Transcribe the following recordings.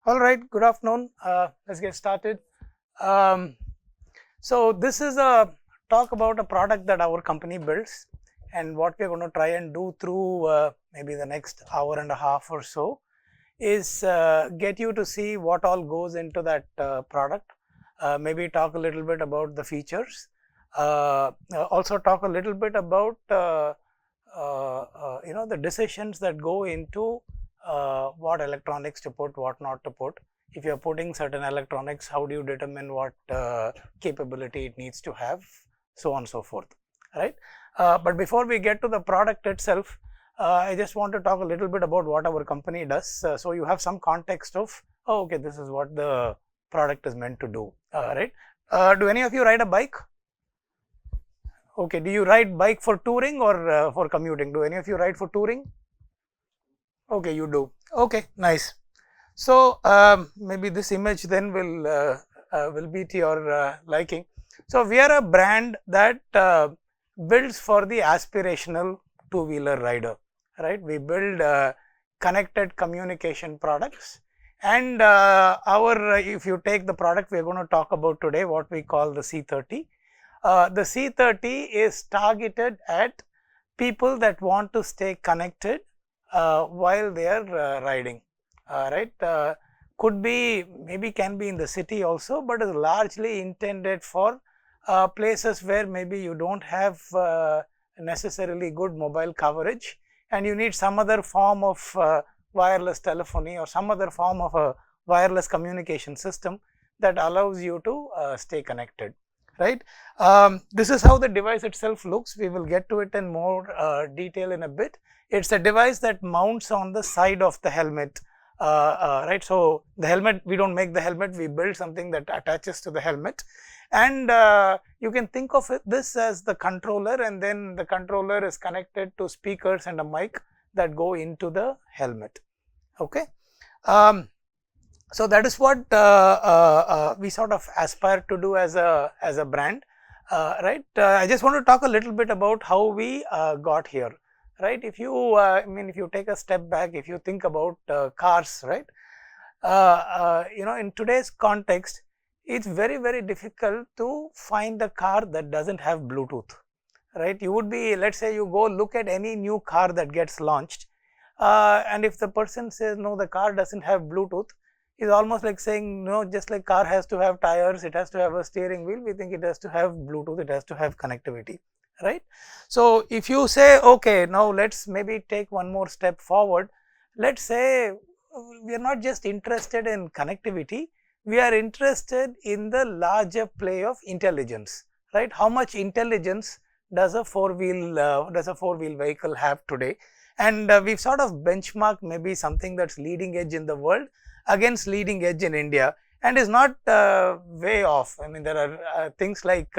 All right, good afternoon. Let's get started. Um, so this is a talk about a product that our company builds, and what we're going to try and do through maybe the next hour and a half or so is get you to see what all goes into that product. Maybe talk a little bit about the features. Also talk a little bit about the decisions that go into what electronics to put, what not to put. If you're putting certain electronics, how do you determine what capability it needs to have, so on and so forth, right? But before we get to the product itself, I just want to talk a little bit about what our company does, so you have some context of, oh, okay, this is what the product is meant to do, right? Do any of you ride a bike? Okay, do you ride bike for touring or for commuting? Do any of you ride for touring? Okay, you do. Okay, nice. So maybe this image then will be to your liking. So we are a brand that builds for the aspirational two-wheeler rider, right? We build connected communication products, and if you take the product we are going to talk about today, what we call the C30. The C30 is targeted at people that want to stay connected while they are riding, right? Could be, maybe can be in the city also, but is largely intended for places where maybe you don't have necessarily good mobile coverage and you need some other form of wireless telephony or some other form of a wireless communication system that allows you to stay connected, right? This is how the device itself looks. We will get to it in more detail in a bit. It's a device that mounts on the side of the helmet, right? So the helmet, we don't make the helmet, we build something that attaches to the helmet, and you can think of this as the controller, and then the controller is connected to speakers and a mic that go into the helmet. Okay. So that is what we sort of aspire to do as a brand, right? I just want to talk a little bit about how we got here, right? If you if you take a step back, if you think about cars, right? In today's context, it's very difficult to find a car that doesn't have Bluetooth, right? You would be, let's say you go look at any new car that gets launched, and if the person says no, the car doesn't have Bluetooth, is almost like saying no. Just like car has to have tires, it has to have a steering wheel, we think it has to have Bluetooth, it has to have connectivity, right? So if you say, okay, now let's maybe take one more step forward. Let's say we are not just interested in connectivity, we are interested in the larger play of intelligence, right? How much intelligence does a four-wheel vehicle have today? And we've sort of benchmarked maybe something that's leading edge in the world against leading edge in India, and is not way off. I mean, there are things like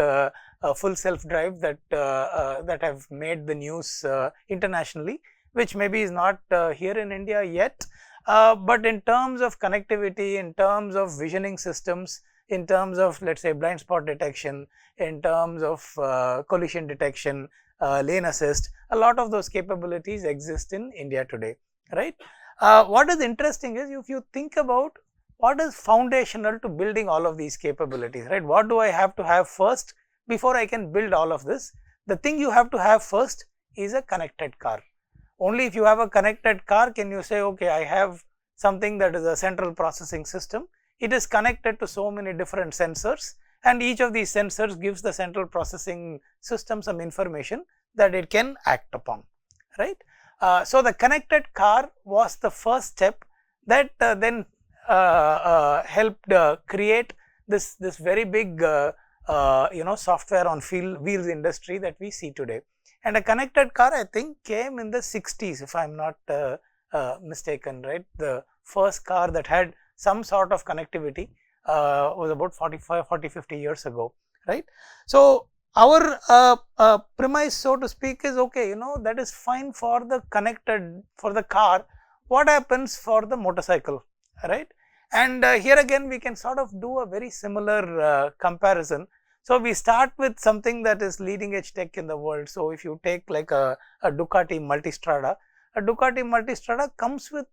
full self-drive that have made the news internationally, which maybe is not here in India yet. But in terms of connectivity, in terms of visioning systems, in terms of, let's say, blind spot detection, in terms of collision detection, lane assist, a lot of those capabilities exist in India today, right? What is interesting is, if you think about what is foundational to building all of these capabilities, right? What do I have to have first before I can build all of this? The thing you have to have first is a connected car. Only if you have a connected car can you say, okay, I have something that is a central processing system. It is connected to so many different sensors, and each of these sensors gives the central processing system some information that it can act upon, right? So the connected car was the first step that then helped create this very big software on wheels industry that we see today. And a connected car, I think, came in the 60s, if I'm not mistaken, right? The first car that had some sort of connectivity was about 40-50 years ago, right? So our premise, so to speak, is okay, that is fine for the for the car. What happens for the motorcycle, right? And here again we can sort of do a very similar comparison. So we start with something that is leading edge tech in the world. So if you take like a Ducati Multistrada, a Ducati Multistrada comes with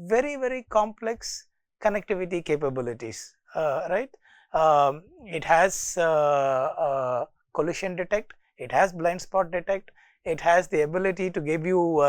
very complex connectivity capabilities, right? It has collision detect, it has blind spot detect, it has the ability to give you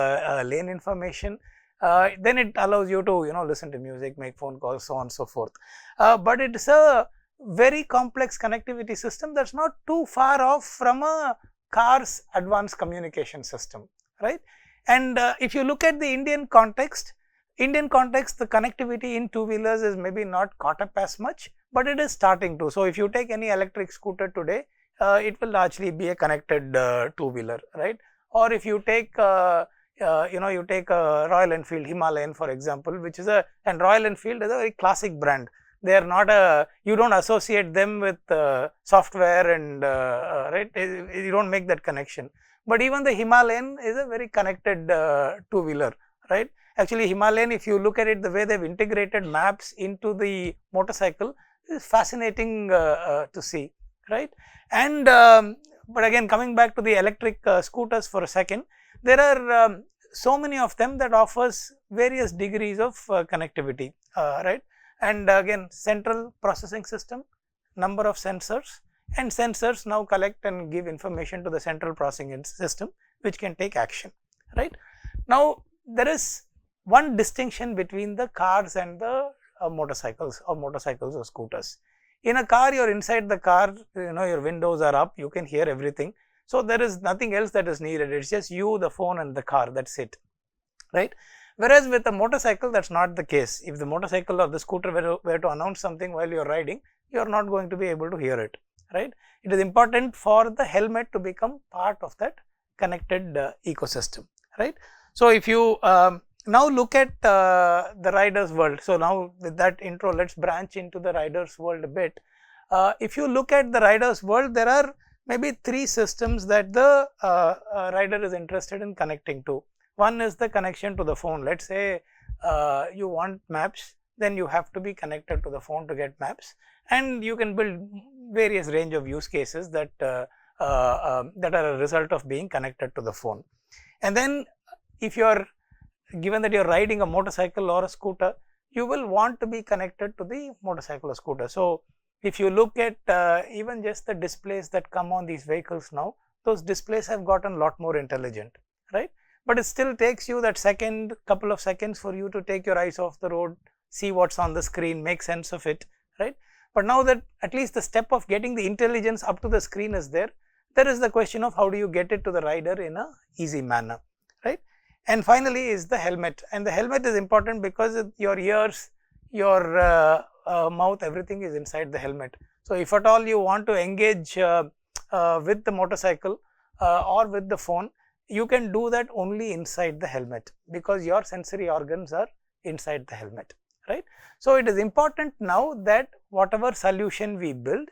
lane information. Then it allows you to listen to music, make phone calls, so on and so forth. But it's a very complex connectivity system that's not too far off from a car's advanced communication system, right? And if you look at the Indian context, the connectivity in two-wheelers is maybe not caught up as much, but it is starting to. So if you take any electric scooter today, it will largely be a connected two-wheeler, right? Or if you take you take a Royal Enfield Himalayan, for example, which is and Royal Enfield is a very classic brand. They are not you don't associate them with software and right, you don't make that connection. But even the Himalayan is a very connected two-wheeler, right? Actually, Himalayan, if you look at it, the way they've integrated maps into the motorcycle is fascinating to see, right? And but again, coming back to the electric scooters for a second, there are so many of them that offers various degrees of connectivity, right? And again, central processing system, number of sensors, and sensors now collect and give information to the central processing system, which can take action, right? Now, there is one distinction between the cars and the motorcycles or scooters. In a car, you're inside the car, your windows are up, you can hear everything. So there is nothing else that is needed. It's just you, the phone, and the car. That's it, right? Whereas with a motorcycle, that's not the case. If the motorcycle or the scooter were to announce something while you're riding, you're not going to be able to hear it, right? It is important for the helmet to become part of that connected ecosystem, right? So if you now look at the rider's world. So now with that intro, let's branch into the rider's world a bit. If you look at the rider's world, there are maybe three systems that the rider is interested in connecting to. One is the connection to the phone. Let's say you want maps, then you have to be connected to the phone to get maps, and you can build various range of use cases that that are a result of being connected to the phone. And then if you are given that you are riding a motorcycle or a scooter, you will want to be connected to the motorcycle or scooter. So if you look at even just the displays that come on these vehicles now, those displays have gotten a lot more intelligent, right? But it still takes you that couple of seconds for you to take your eyes off the road, see what's on the screen, make sense of it, right? But now that at least the step of getting the intelligence up to the screen is there, there is the question of how do you get it to the rider in a easy manner, right? And finally is the helmet, and the helmet is important because your ears, your mouth, everything is inside the helmet. So if at all you want to engage with the motorcycle or with the phone, you can do that only inside the helmet because your sensory organs are inside the helmet, right? So it is important now that whatever solution we build,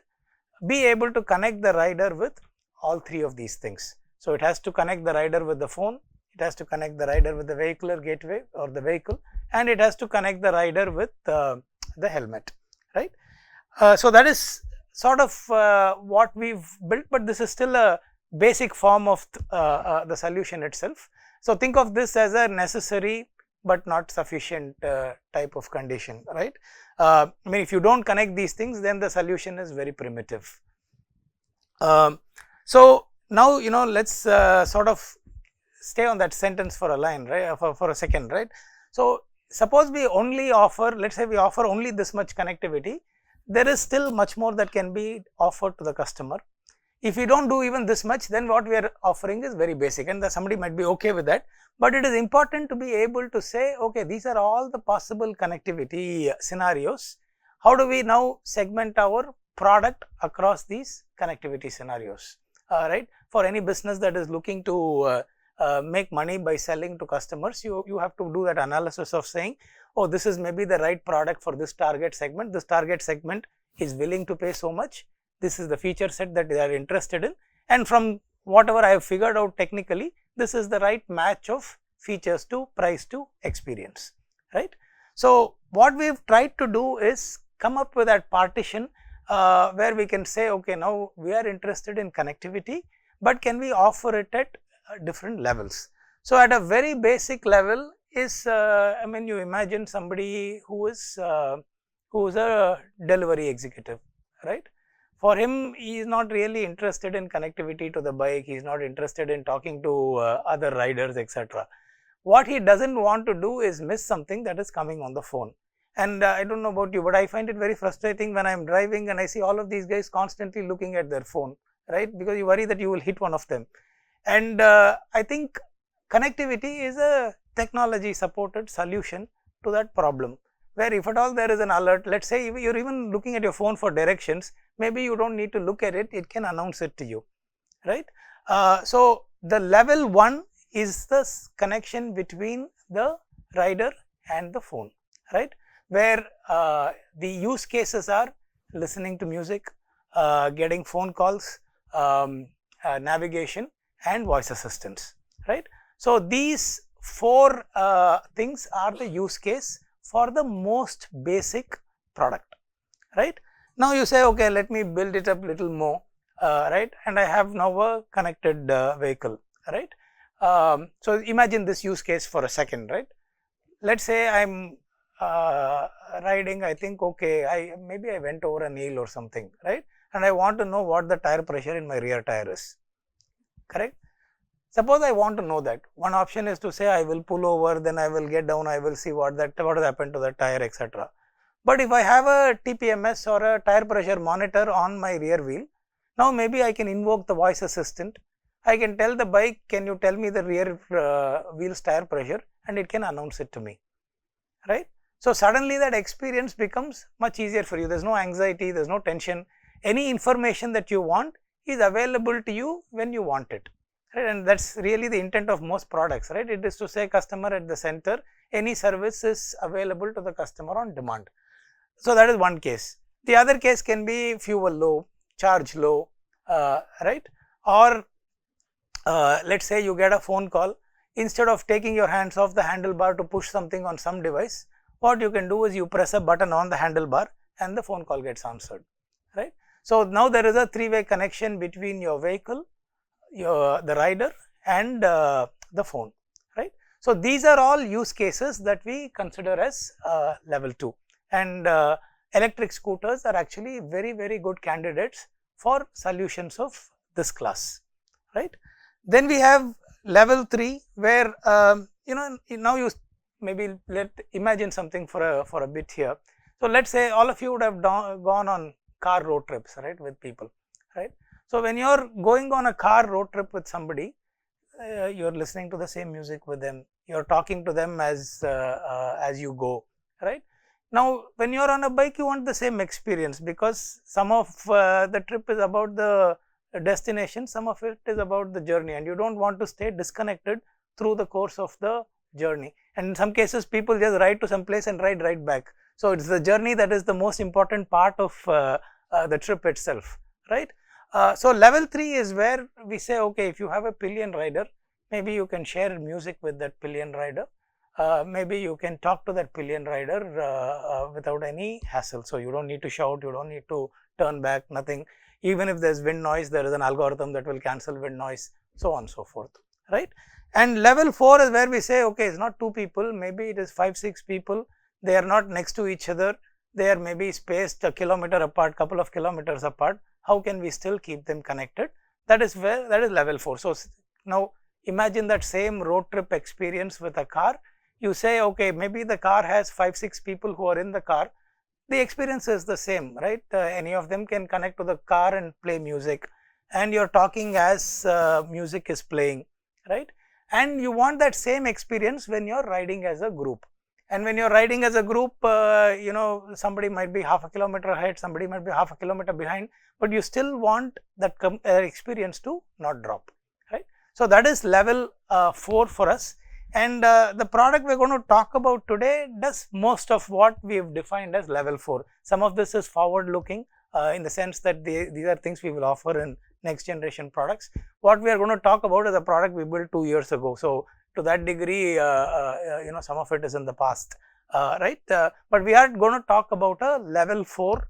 be able to connect the rider with all three of these things. So it has to connect the rider with the phone, it has to connect the rider with the vehicular gateway or the vehicle, and it has to connect the rider with the helmet, right? So that is sort of what we've built, but this is still a basic form of the solution itself. So think of this as a necessary but not sufficient type of condition, right? I mean, if you don't connect these things, then the solution is very primitive. So now let's sort of stay on that sentence for a line, right? For a second, right? So suppose we only offer, let's say we offer only this much connectivity, there is still much more that can be offered to the customer. If we don't do even this much, then what we are offering is very basic, and somebody might be okay with that. But it is important to be able to say, okay, these are all the possible connectivity scenarios. How do we now segment our product across these connectivity scenarios, right? For any business that is looking to make money by selling to customers, you have to do that analysis of saying, oh, this is maybe the right product for this target segment. This target segment is willing to pay so much. This is the feature set that they are interested in, and from whatever I have figured out technically, this is the right match of features to price to experience, right? So what we've tried to do is come up with that partition where we can say, okay, now we are interested in connectivity, but can we offer it at different levels? So at a very basic level, is, I mean, you imagine somebody who is a delivery executive, right? For him, he is not really interested in connectivity to the bike. He is not interested in talking to other riders, etc. What he doesn't want to do is miss something that is coming on the phone. And I don't know about you, but I find it very frustrating when I am driving and I see all of these guys constantly looking at their phone, right? Because you worry that you will hit one of them. And I think connectivity is a technology supported solution to that problem, where if at all there is an alert, let's say you're even looking at your phone for directions, maybe you don't need to look at it, it can announce it to you, right? So the level 1 is the connection between the rider and the phone, right? Where the use cases are listening to music, getting phone calls, navigation and voice assistance, right? So these 4 things are the use case for the most basic product, right? Now you say, okay, let me build it up little more, right? And I have now a connected vehicle, right? So imagine this use case for a second, right? Let's say I'm riding, I think, okay, maybe I went over a nail or something, right? And I want to know what the tire pressure in my rear tire is, correct? Suppose I want to know that. One option is to say I will pull over, then I will get down, I will see what has happened to the tire, etc. But if I have a TPMS or a tire pressure monitor on my rear wheel, now maybe I can invoke the voice assistant. I can tell the bike, can you tell me the rear wheel's tire pressure, and it can announce it to me, right? So suddenly that experience becomes much easier for you. There's no anxiety, there's no tension. Any information that you want is available to you when you want it, right? And that's really the intent of most products, right? It is to say customer at the center, any service is available to the customer on demand. So that is one case. The other case can be fuel low, charge low, right? Or let's say you get a phone call, instead of taking your hands off the handlebar to push something on some device, what you can do is you press a button on the handlebar and the phone call gets answered, right? So now there is a 3-way connection between your vehicle, the rider and the phone, right? So these are all use cases that we consider as level 2, and electric scooters are actually very, very good candidates for solutions of this class, right? Then we have level 3, where now you maybe imagine something for a bit here. So let's say all of you would have gone on car road trips, right, with people, right? So when you're going on a car road trip with somebody, you're listening to the same music with them, you're talking to them as you go, right? Now when you're on a bike, you want the same experience, because some of the trip is about the destination, some of it is about the journey, and you don't want to stay disconnected through the course of the journey. And in some cases people just ride to some place and ride right back. So it's the journey that is the most important part of the trip itself, right? So level 3 is where we say, okay, if you have a pillion rider, maybe you can share music with that pillion rider. Maybe you can talk to that pillion rider without any hassle. So you don't need to shout, you don't need to turn back, nothing. Even if there's wind noise, there is an algorithm that will cancel wind noise, so on and so forth, right? And level 4 is where we say, okay, it's not 2 people, maybe it is 5-6 people. They are not next to each other, they are maybe spaced a kilometer apart, couple of kilometers apart. How can we still keep them connected? That is level 4. So now imagine that same road trip experience with a car. You say, okay, maybe the car has 5-6 people who are in the car. The experience is the same, right? Any of them can connect to the car and play music, and you're talking as music is playing, right? And you want that same experience when you're riding as a group. And when you're riding as a group, somebody might be half a kilometer ahead, somebody might be half a kilometer behind, but you still want that experience to not drop, right? So that is level 4 for us. And the product we're going to talk about today does most of what we have defined as level 4. Some of this is forward looking in the sense that these are things we will offer in next generation products. What we are going to talk about is a product we built 2 years ago. So to that degree, some of it is in the past, right? But we are going to talk about a level 4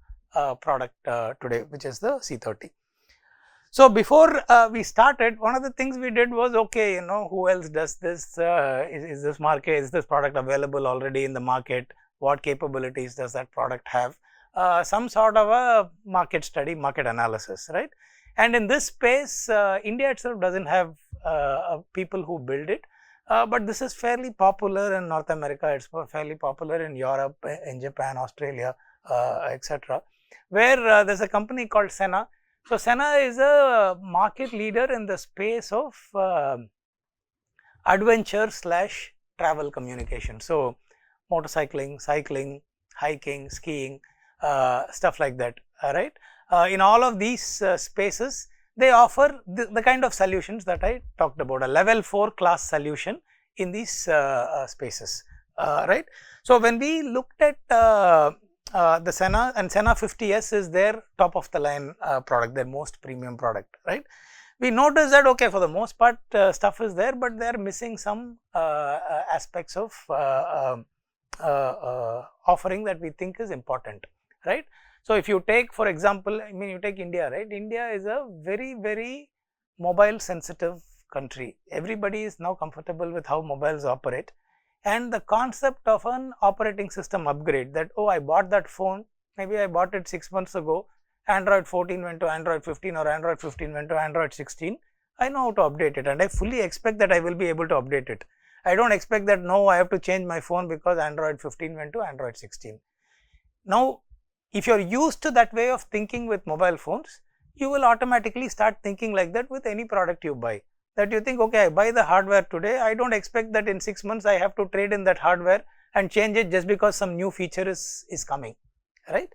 product today, which is the C30. So before we started, one of the things we did was, okay, you know, who else does this? Is this market, is this product available already in the market? What capabilities does that product have? Some sort of a market study, market analysis, right? And in this space, India itself doesn't have people who build it, but this is fairly popular in North America. It's fairly popular in Europe, in Japan, Australia, etc., where there's a company called Sena. So Sena is a market leader in the space of adventure slash travel communication. So motorcycling, cycling, hiking, skiing, stuff like that. Right. In all of these spaces, they offer the kind of solutions that I talked about, a level 4 class solution in these spaces. Right. So when we looked at the Sena, and Sena 50S is their top of the line product, their most premium product, right? We noticed that, okay, for the most part stuff is there, but they are missing some aspects of offering that we think is important, right? So if you take, for example, I mean, you take India, right? India is a very, very mobile sensitive country. Everybody is now comfortable with how mobiles operate. And the concept of an operating system upgrade, that, oh, I bought that phone, maybe I bought it 6 months ago, Android 14 went to Android 15 or Android 15 went to Android 16, I know how to update it, and I fully expect that I will be able to update it. I don't expect that, no, I have to change my phone because Android 15 went to Android 16. Now, if you are used to that way of thinking with mobile phones, you will automatically start thinking like that with any product you buy. That you think, okay, I buy the hardware today, I don't expect that in 6 months I have to trade in that hardware and change it just because some new feature is coming, right?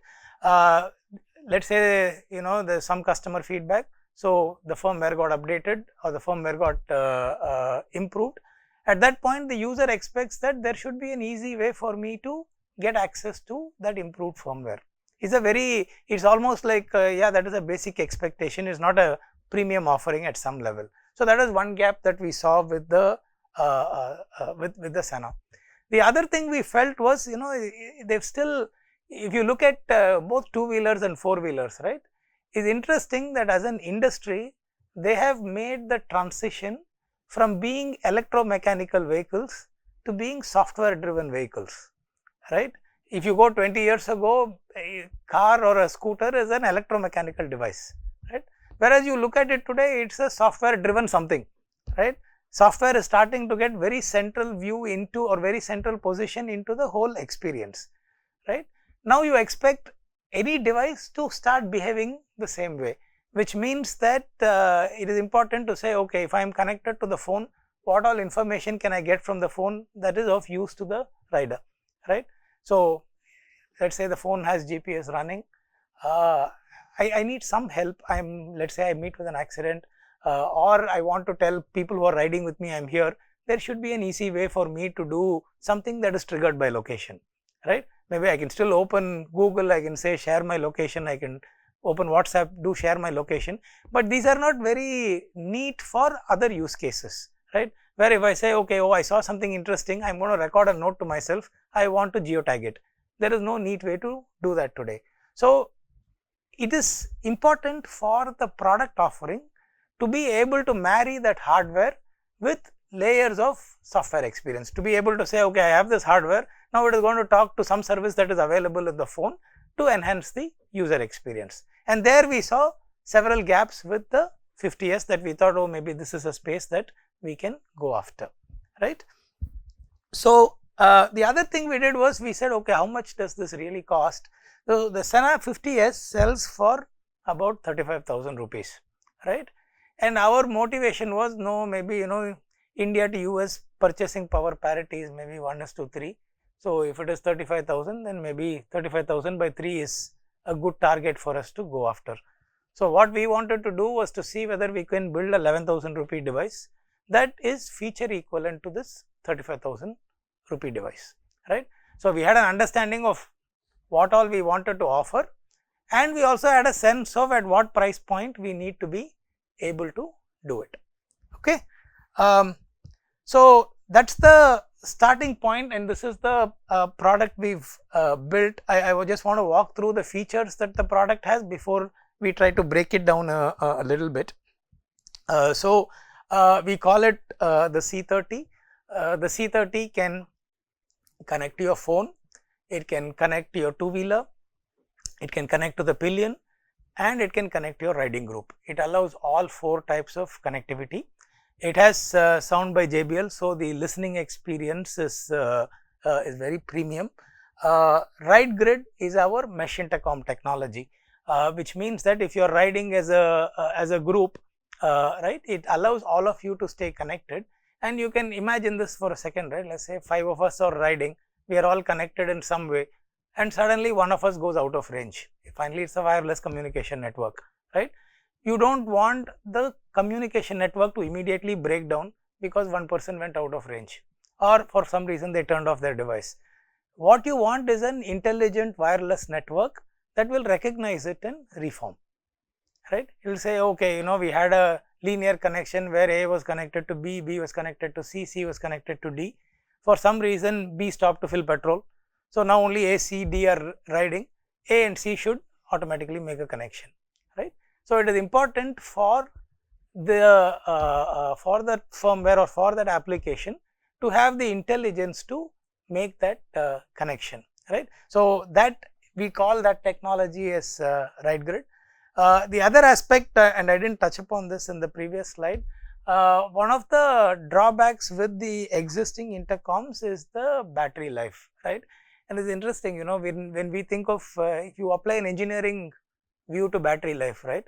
Let's say, you know, there's some customer feedback, so the firmware got updated or the firmware got improved. At that point, the user expects that there should be an easy way for me to get access to that improved firmware. It's almost like, yeah, that is a basic expectation, it's not a premium offering at some level. So that is one gap that we saw with the with the Sena. The other thing we felt was, you know, they've still, if you look at both two-wheelers and four-wheelers, right, it's interesting that as an industry, they have made the transition from being electromechanical vehicles to being software-driven vehicles, right? If you go 20 years ago, a car or a scooter is an electromechanical device, right? Whereas you look at it today, it's a software driven something, right? Software is starting to get very central view into, or very central position into the whole experience, right? Now you expect any device to start behaving the same way, which means that it is important to say, okay, if I am connected to the phone, what all information can I get from the phone that is of use to the rider, right? So let's say the phone has GPS running, I need some help. Let's say I meet with an accident, or I want to tell people who are riding with me I'm here. There should be an easy way for me to do something that is triggered by location, right? Maybe I can still open Google, I can say share my location, I can open WhatsApp, do share my location, but these are not very neat for other use cases, right? Where if I say, okay, oh, I saw something interesting, I'm going to record a note to myself, I want to geotag it. There is no neat way to do that today. So it is important for the product offering to be able to marry that hardware with layers of software experience, to be able to say, okay, I have this hardware, now it is going to talk to some service that is available in the phone to enhance the user experience. And there we saw several gaps with the 50S that we thought, oh, maybe this is a space that we can go after, right? So the other thing we did was, we said, okay, how much does this really cost? So the Sena 50S sells for about 35,000 rupees, right? And our motivation was, no, maybe, you know, India to US purchasing power parity is maybe 1:3. So if it is 35,000, then maybe 35,000 by 3 is a good target for us to go after. So what we wanted to do was to see whether we can build a 11,000 rupee device that is feature equivalent to this 35,000 rupee device, right? So we had an understanding of what all we wanted to offer, and we also had a sense of at what price point we need to be able to do it, okay? So that's the starting point, and this is the product we've built. I just want to walk through the features that the product has before we try to break it down a little bit. We call it the C30. The C30 can connect to your phone, it can connect to your two-wheeler, it can connect to the pillion, and it can connect to your riding group. It allows all 4 types of connectivity. It has sound by JBL, so the listening experience is very premium. Ride Grid is our mesh intercom technology, which means that if you are riding as a group, right, it allows all of you to stay connected. And you can imagine this for a second, right? Let's say 5 of us are riding, we are all connected in some way, and suddenly one of us goes out of range. Finally, it's a wireless communication network, right? You don't want the communication network to immediately break down because one person went out of range, or for some reason they turned off their device. What you want is an intelligent wireless network that will recognize it and reform, right? It will say, okay, we had a linear connection where A was connected to B, B was connected to C, C was connected to D. For some reason, B stopped to fill petrol. So now only A, C, D are riding. A and C should automatically make a connection, right? So it is important for the firmware or for that application to have the intelligence to make that connection, right? So that we call that technology as Ride Grid. The other aspect, and I didn't touch upon this in the previous slide, one of the drawbacks with the existing intercoms is the battery life, right? And it's interesting, when we think of if you apply an engineering view to battery life, right,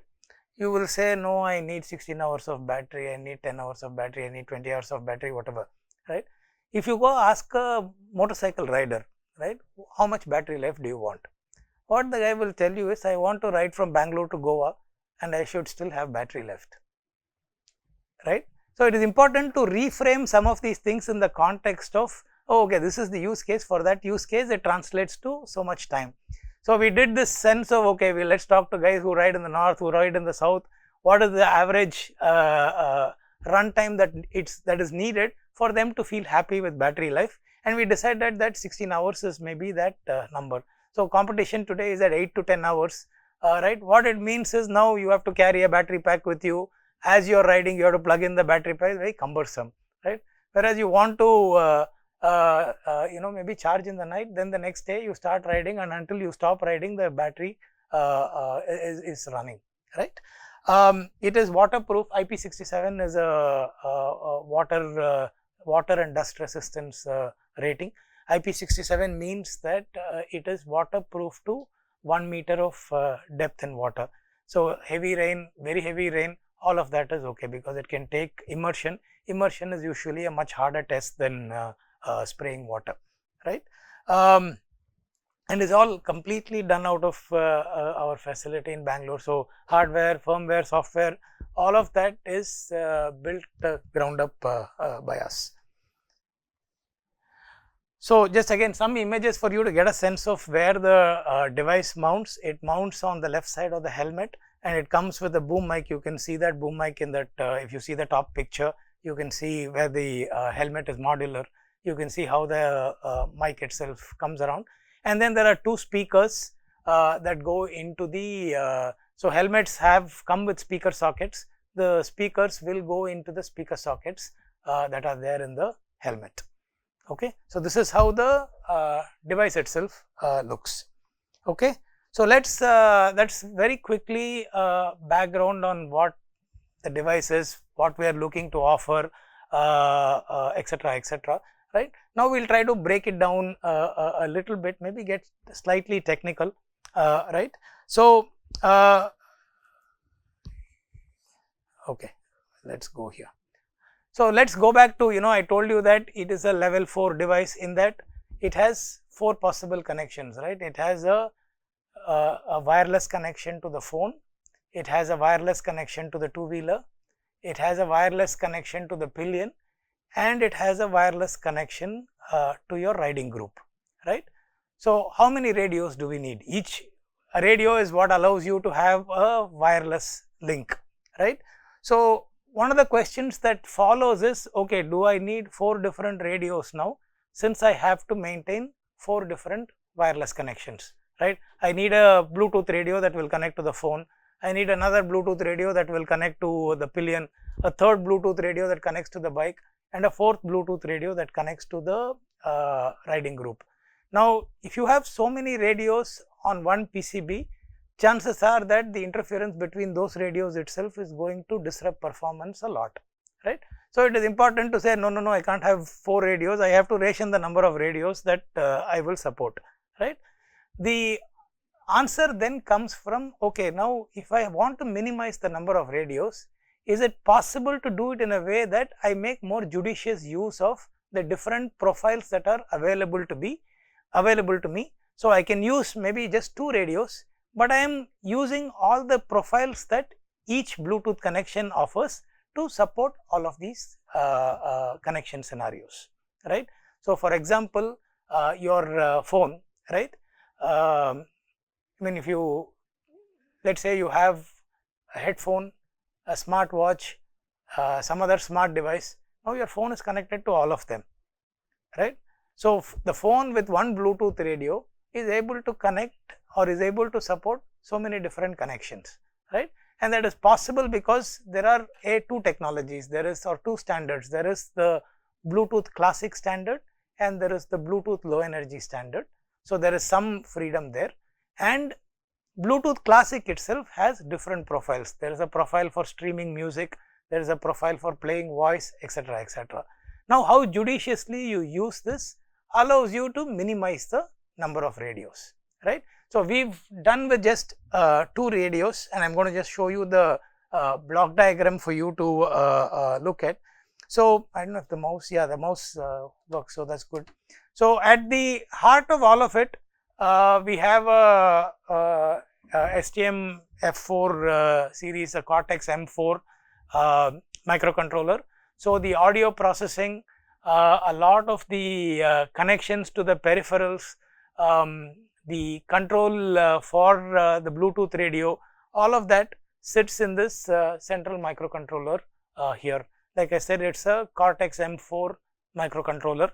you will say, no, I need 16 hours of battery, I need 10 hours of battery, I need 20 hours of battery, whatever, right? If you go ask a motorcycle rider, right, how much battery life do you want? What the guy will tell you is, I want to ride from Bangalore to Goa and I should still have battery left, right? So it is important to reframe some of these things in the context of, oh, okay, this is the use case. For that use case, it translates to so much time. So we did this sense of, okay, let's talk to guys who ride in the north, who ride in the south. What is the average run time that is needed for them to feel happy with battery life? And we decided that 16 hours is maybe that number. So competition today is at 8 to 10 hours, right? What it means is now you have to carry a battery pack with you. As you are riding, you have to plug in the battery pack, very cumbersome, right? Whereas you want to maybe charge in the night, then the next day you start riding, and until you stop riding, the battery is running, right? It is waterproof. IP67 is a water and dust resistance rating. IP67 means that it is waterproof to 1 meter of depth in water. So heavy rain, very heavy rain, all of that is okay because it can take immersion. Immersion is usually a much harder test than spraying water, right? And it's all completely done out of our facility in Bangalore. So hardware, firmware, software, all of that is built ground up by us. So just again some images for you to get a sense of where the device mounts. It mounts on the left side of the helmet, and it comes with a boom mic. You can see that boom mic in that, if you see the top picture, you can see where the helmet is modular. You can see how the mic itself comes around. And then there are 2 speakers that go into the, so helmets have come with speaker sockets. The speakers will go into the speaker sockets that are there in the helmet. Okay, so this is how the device itself looks. Okay, so let's very quickly background on what the device is, what we are looking to offer, etc., etc. Right now, we'll try to break it down a little bit, maybe get slightly technical. Right, so okay, let's go here. So let's go back to, I told you that it is a level 4 device, in that it has 4 possible connections, right? It has a wireless connection to the phone, it has a wireless connection to the two-wheeler, it has a wireless connection to the pillion, and it has a wireless connection to your riding group, right? So how many radios do we need? Each radio is what allows you to have a wireless link, right? So one of the questions that follows is, okay, do I need 4 different radios now, since I have to maintain 4 different wireless connections, right? I need a Bluetooth radio that will connect to the phone. I need another Bluetooth radio that will connect to the pillion, a third Bluetooth radio that connects to the bike, and a fourth Bluetooth radio that connects to the riding group. Now, if you have so many radios on one PCB, chances are that the interference between those radios itself is going to disrupt performance a lot, right. So, it is important to say no, I can't have 4 radios, I have to ration the number of radios that I will support, right. The answer then comes from, okay, now if I want to minimize the number of radios, is it possible to do it in a way that I make more judicious use of the different profiles that are available to me. So, I can use maybe just 2 radios, but I am using all the profiles that each Bluetooth connection offers to support all of these connection scenarios, right. So, for example, your phone, right. I mean, if you, let us say you have a headphone, a smartwatch, some other smart device, now your phone is connected to all of them, right. So, the phone with one Bluetooth radio is able to connect or is able to support so many different connections, right. And that is possible because there are two technologies, there is, or 2 standards, there is the Bluetooth classic standard and there is the Bluetooth low energy standard. So, there is some freedom there, and Bluetooth classic itself has different profiles. There is a profile for streaming music, there is a profile for playing voice, etc., etc. Now, how judiciously you use this allows you to minimize the number of radios, right. So, we have done with just 2 radios, and I am going to just show you the block diagram for you to look at. So, I do not know if the mouse, yeah, the mouse works, so that is good. So, at the heart of all of it, we have a STM F4 series, a Cortex M4 microcontroller. So, the audio processing, a lot of the connections to the peripherals, the control for the Bluetooth radio, all of that sits in this central microcontroller here. Like I said, it is a Cortex M4 microcontroller.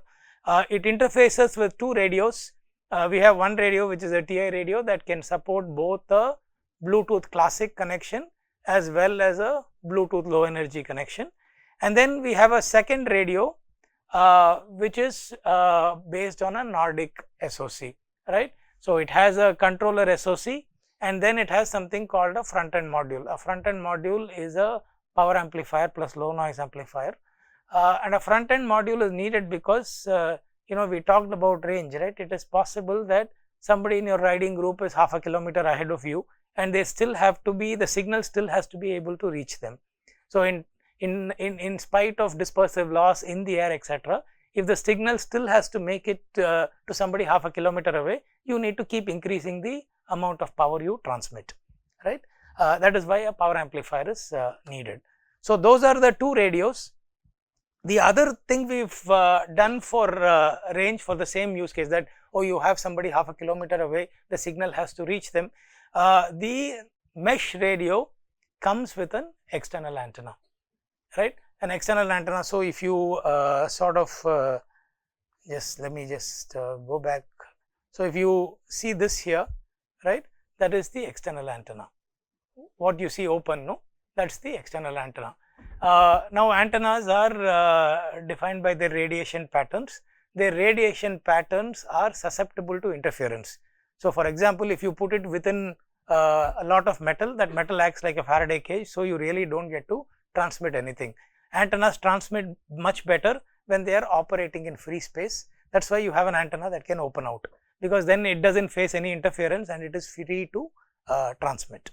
It interfaces with 2 radios. We have one radio which is a TI radio that can support both a Bluetooth classic connection as well as a Bluetooth low energy connection. And then we have a second radio which is based on a Nordic SoC, right. So, it has a controller SoC, and then it has something called a front end module. A front end module is a power amplifier plus low noise amplifier, and a front end module is needed because you know, we talked about range, right. It is possible that somebody in your riding group is half a kilometer ahead of you, and they still have to be, the signal still has to be able to reach them. So, in spite of dispersive loss in the air, etc., if the signal still has to make it to somebody half a kilometer away, you need to keep increasing the amount of power you transmit, right. That is why a power amplifier is needed. So, those are the 2 radios. The other thing we have done for range for the same use case, that, oh, you have somebody half a kilometer away, the signal has to reach them. The mesh radio comes with an external antenna, right, an external antenna. So, if you sort of just let me just go back. So, if you see this here, right, that is the external antenna. What you see open, no, that is the external antenna. Now, antennas are defined by their radiation patterns. Their radiation patterns are susceptible to interference. So, for example, if you put it within a lot of metal, that metal acts like a Faraday cage, so you really do not get to transmit anything. Antennas transmit much better when they are operating in free space. That is why you have an antenna that can open out, because then it does not face any interference and it is free to transmit.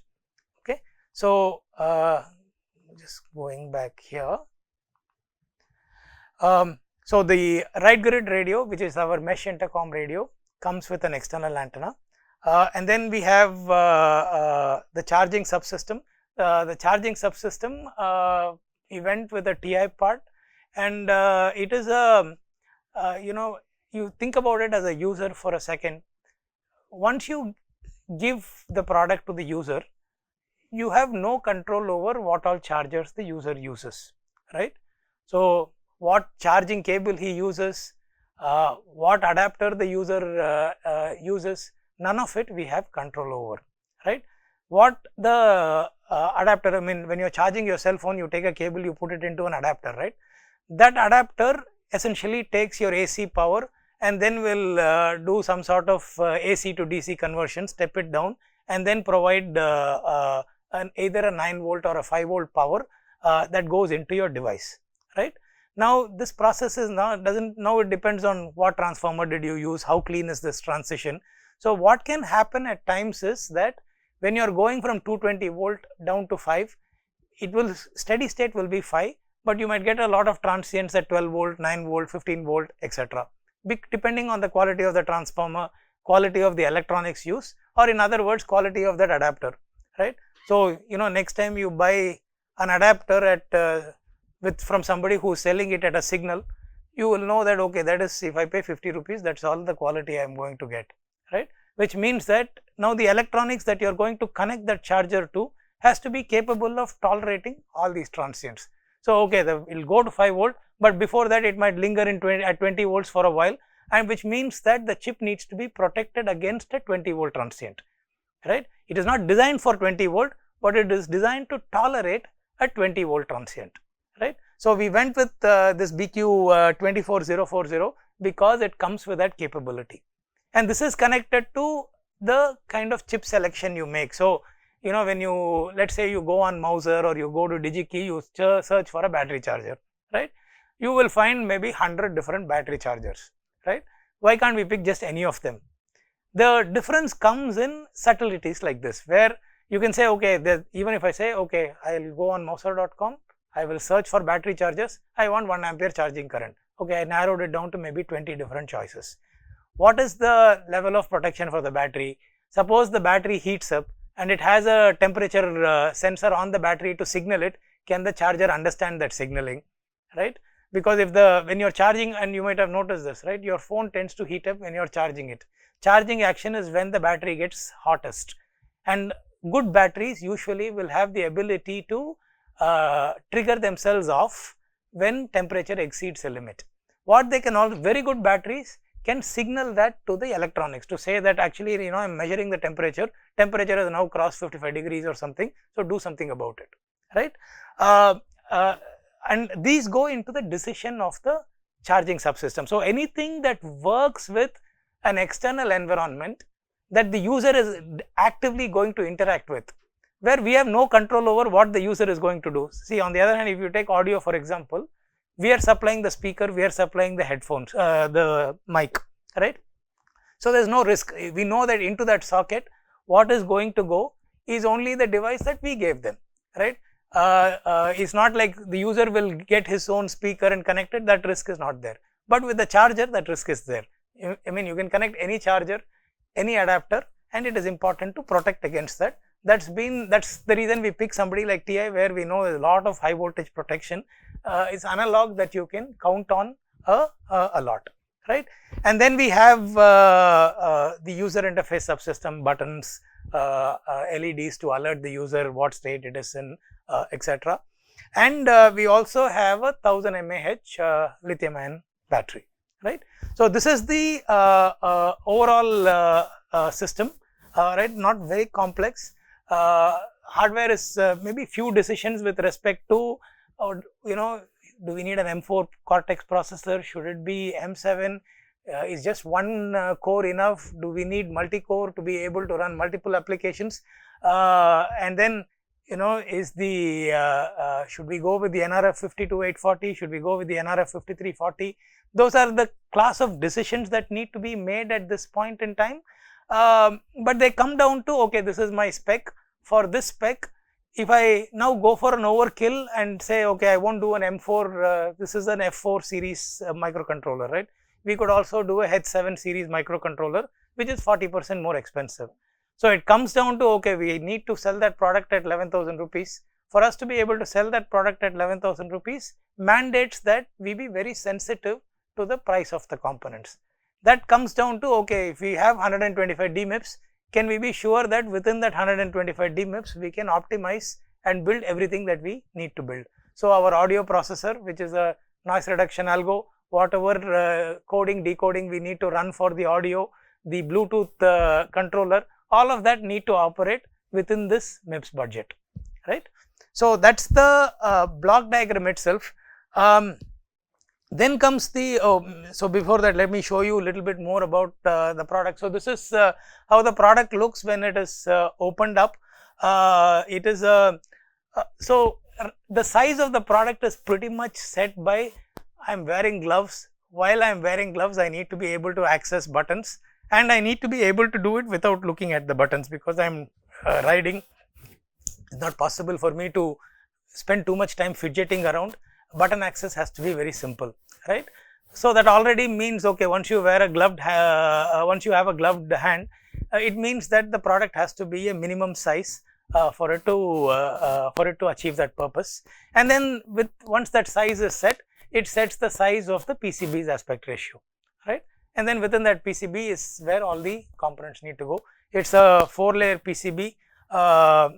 Okay. So, just going back here. So, the right grid radio, which is our mesh intercom radio, comes with an external antenna, and then we have the charging subsystem. The charging subsystem, we went with the TI part, and it is a you know, you think about it as a user for a second. Once you give the product to the user, you have no control over what all chargers the user uses, right. So, what charging cable he uses, what adapter the user uses, none of it we have control over, right. what the adapter, I mean, when you're charging your cell phone, you take a cable, you put it into an adapter, right? That adapter essentially takes your AC power and then will do some sort of AC to DC conversion, step it down, and then provide either a 9 volt or a 5 volt power that goes into your device, right? Now this process is now it depends on what transformer did you use, how clean is this transition. So what can happen at times is that when you are going from 220 volt down to 5, it will steady state will be 5, but you might get a lot of transients at 12 volt, 9 volt, 15 volt, etc. Depending on the quality of the transformer, quality of the electronics used, or in other words, quality of that adapter, right? So next time you buy an adapter at from somebody who is selling it at a signal, you will know that okay, that is, if I pay 50 rupees, that's all the quality I am going to get, right? Which means that now the electronics that you are going to connect that charger to has to be capable of tolerating all these transients. So okay, it will go to 5 volt, but before that it might linger at 20 volts for a while, and which means that the chip needs to be protected against a 20 volt transient, right? It is not designed for 20 volt, but it is designed to tolerate a 20 volt transient, right? So we went with this BQ24040 because it comes with that capability, and this is connected to the kind of chip selection you make. So when you, let's say you go on Mouser or you go to DigiKey, you search for a battery charger, right? You will find maybe 100 different battery chargers, right? Why can't we pick just any of them? The difference comes in subtleties like this, where you can say, okay, even if I say, okay, I will go on Mouser.com, I will search for battery chargers, I want 1 ampere charging current. Okay, I narrowed it down to maybe 20 different choices. What is the level of protection for the battery? Suppose the battery heats up and it has a temperature sensor on the battery to signal it. Can the charger understand that signaling, right? Because when you're charging, and you might have noticed this, right? Your phone tends to heat up when you're charging it. Charging action is when the battery gets hottest, and good batteries usually will have the ability to trigger themselves off when temperature exceeds a limit. What they can also, very good batteries can signal that to the electronics to say that actually, I'm measuring the temperature has now crossed 55 degrees or something, so do something about it, right? And these go into the decision of the charging subsystem. So anything that works with an external environment that the user is actively going to interact with, where we have no control over what the user is going to do. See, on the other hand, if you take audio for example, we are supplying the speaker, we are supplying the headphones, the mic, right? So there is no risk. We know that into that socket, what is going to go is only the device that we gave them, right? It's not like the user will get his own speaker and connect it, that risk is not there. But with the charger, that risk is there. I mean, you can connect any charger, any adapter, and it is important to protect against that. That's the reason we pick somebody like TI, where we know a lot of high voltage protection. It's analog that you can count on a lot, right? And then we have the user interface subsystem, buttons, LEDs to alert the user what state it is in, etc. And we also have a 1000 mAh lithium ion battery, right? So this is the overall system, right? Not very complex. Hardware is maybe few decisions with respect to, do we need an M4 Cortex processor? Should it be M7? Is just one core enough? Do we need multi-core to be able to run multiple applications? And then, is the should we go with the NRF 52840? Should we go with the NRF 5340? Those are the class of decisions that need to be made at this point in time. But they come down to, okay, this is my spec. For this spec, if I now go for an overkill and say, okay, I won't do an M4, this is an F4 series microcontroller, right? We could also do a H7 series microcontroller, which is 40% more expensive. So it comes down to, okay, we need to sell that product at 11,000 rupees. For us to be able to sell that product at 11,000 rupees mandates that we be very sensitive to the price of the components. That comes down to, okay, if we have 125 DMIPS, can we be sure that within that 125 DMIPS, we can optimize and build everything that we need to build. So our audio processor, which is a noise reduction algo, whatever coding, decoding we need to run for the audio, the Bluetooth controller, all of that need to operate within this MIPS budget, right. So, that is the block diagram itself. Then comes the, so before that let me show you a little bit more about the product. So, this is how the product looks when it is opened up. It is a, so the size of the product is pretty much set by, I am wearing gloves. While I am wearing gloves, I need to be able to access buttons, and I need to be able to do it without looking at the buttons, because I am riding. It's not possible for me to spend too much time fidgeting around. Button access has to be very simple, right. So, that already means, okay, once you wear a gloved, once you have a gloved hand, it means that the product has to be a minimum size for it to achieve that purpose. And then with once that size is set, it sets the size of the PCB's aspect ratio, right. And then within that PCB is where all the components need to go. It is a 4-layer PCB,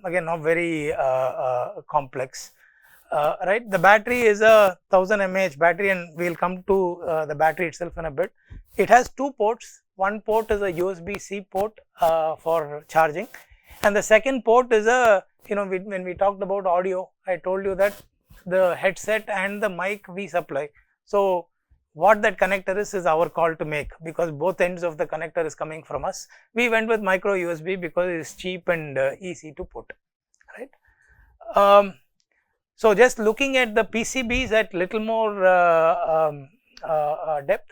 again not very complex. Right, the battery is a 1000 mAh battery, and we will come to the battery itself in a bit. It has 2 ports. One port is a USB-C port for charging, and the second port is a, when we talked about audio, I told you that the headset and the mic we supply. So, what that connector is our call to make, because both ends of the connector is coming from us. We went with micro USB because it is cheap and easy to put, right. So, just looking at the PCBs at little more depth,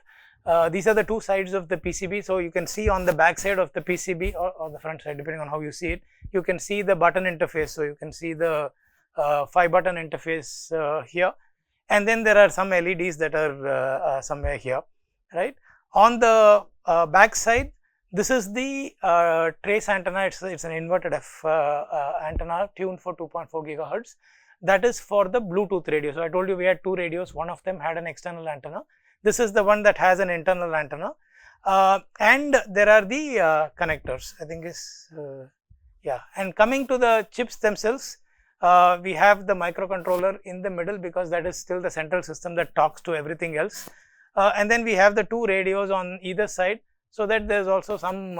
these are the 2 sides of the PCB. So, you can see on the back side of the PCB or the front side, depending on how you see it, you can see the button interface. So, you can see the 5 button interface here, and then there are some LEDs that are somewhere here, right. On the back side, this is the trace antenna. It's an inverted F antenna tuned for 2.4 gigahertz. That is for the Bluetooth radio. So, I told you we had 2 radios, one of them had an external antenna. This is the one that has an internal antenna, and there are the connectors, I think is, yeah. And coming to the chips themselves, we have the microcontroller in the middle, because that is still the central system that talks to everything else, and then we have the 2 radios on either side, so that there is also some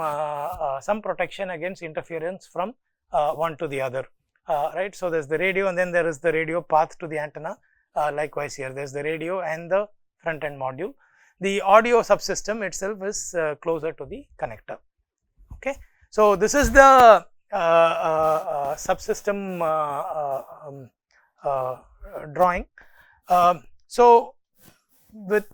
protection against interference from one to the other. Right. So, there is the radio, and then there is the radio path to the antenna. Likewise here, there is the radio and the front end module. The audio subsystem itself is closer to the connector. Okay. So, this is the subsystem drawing. So, with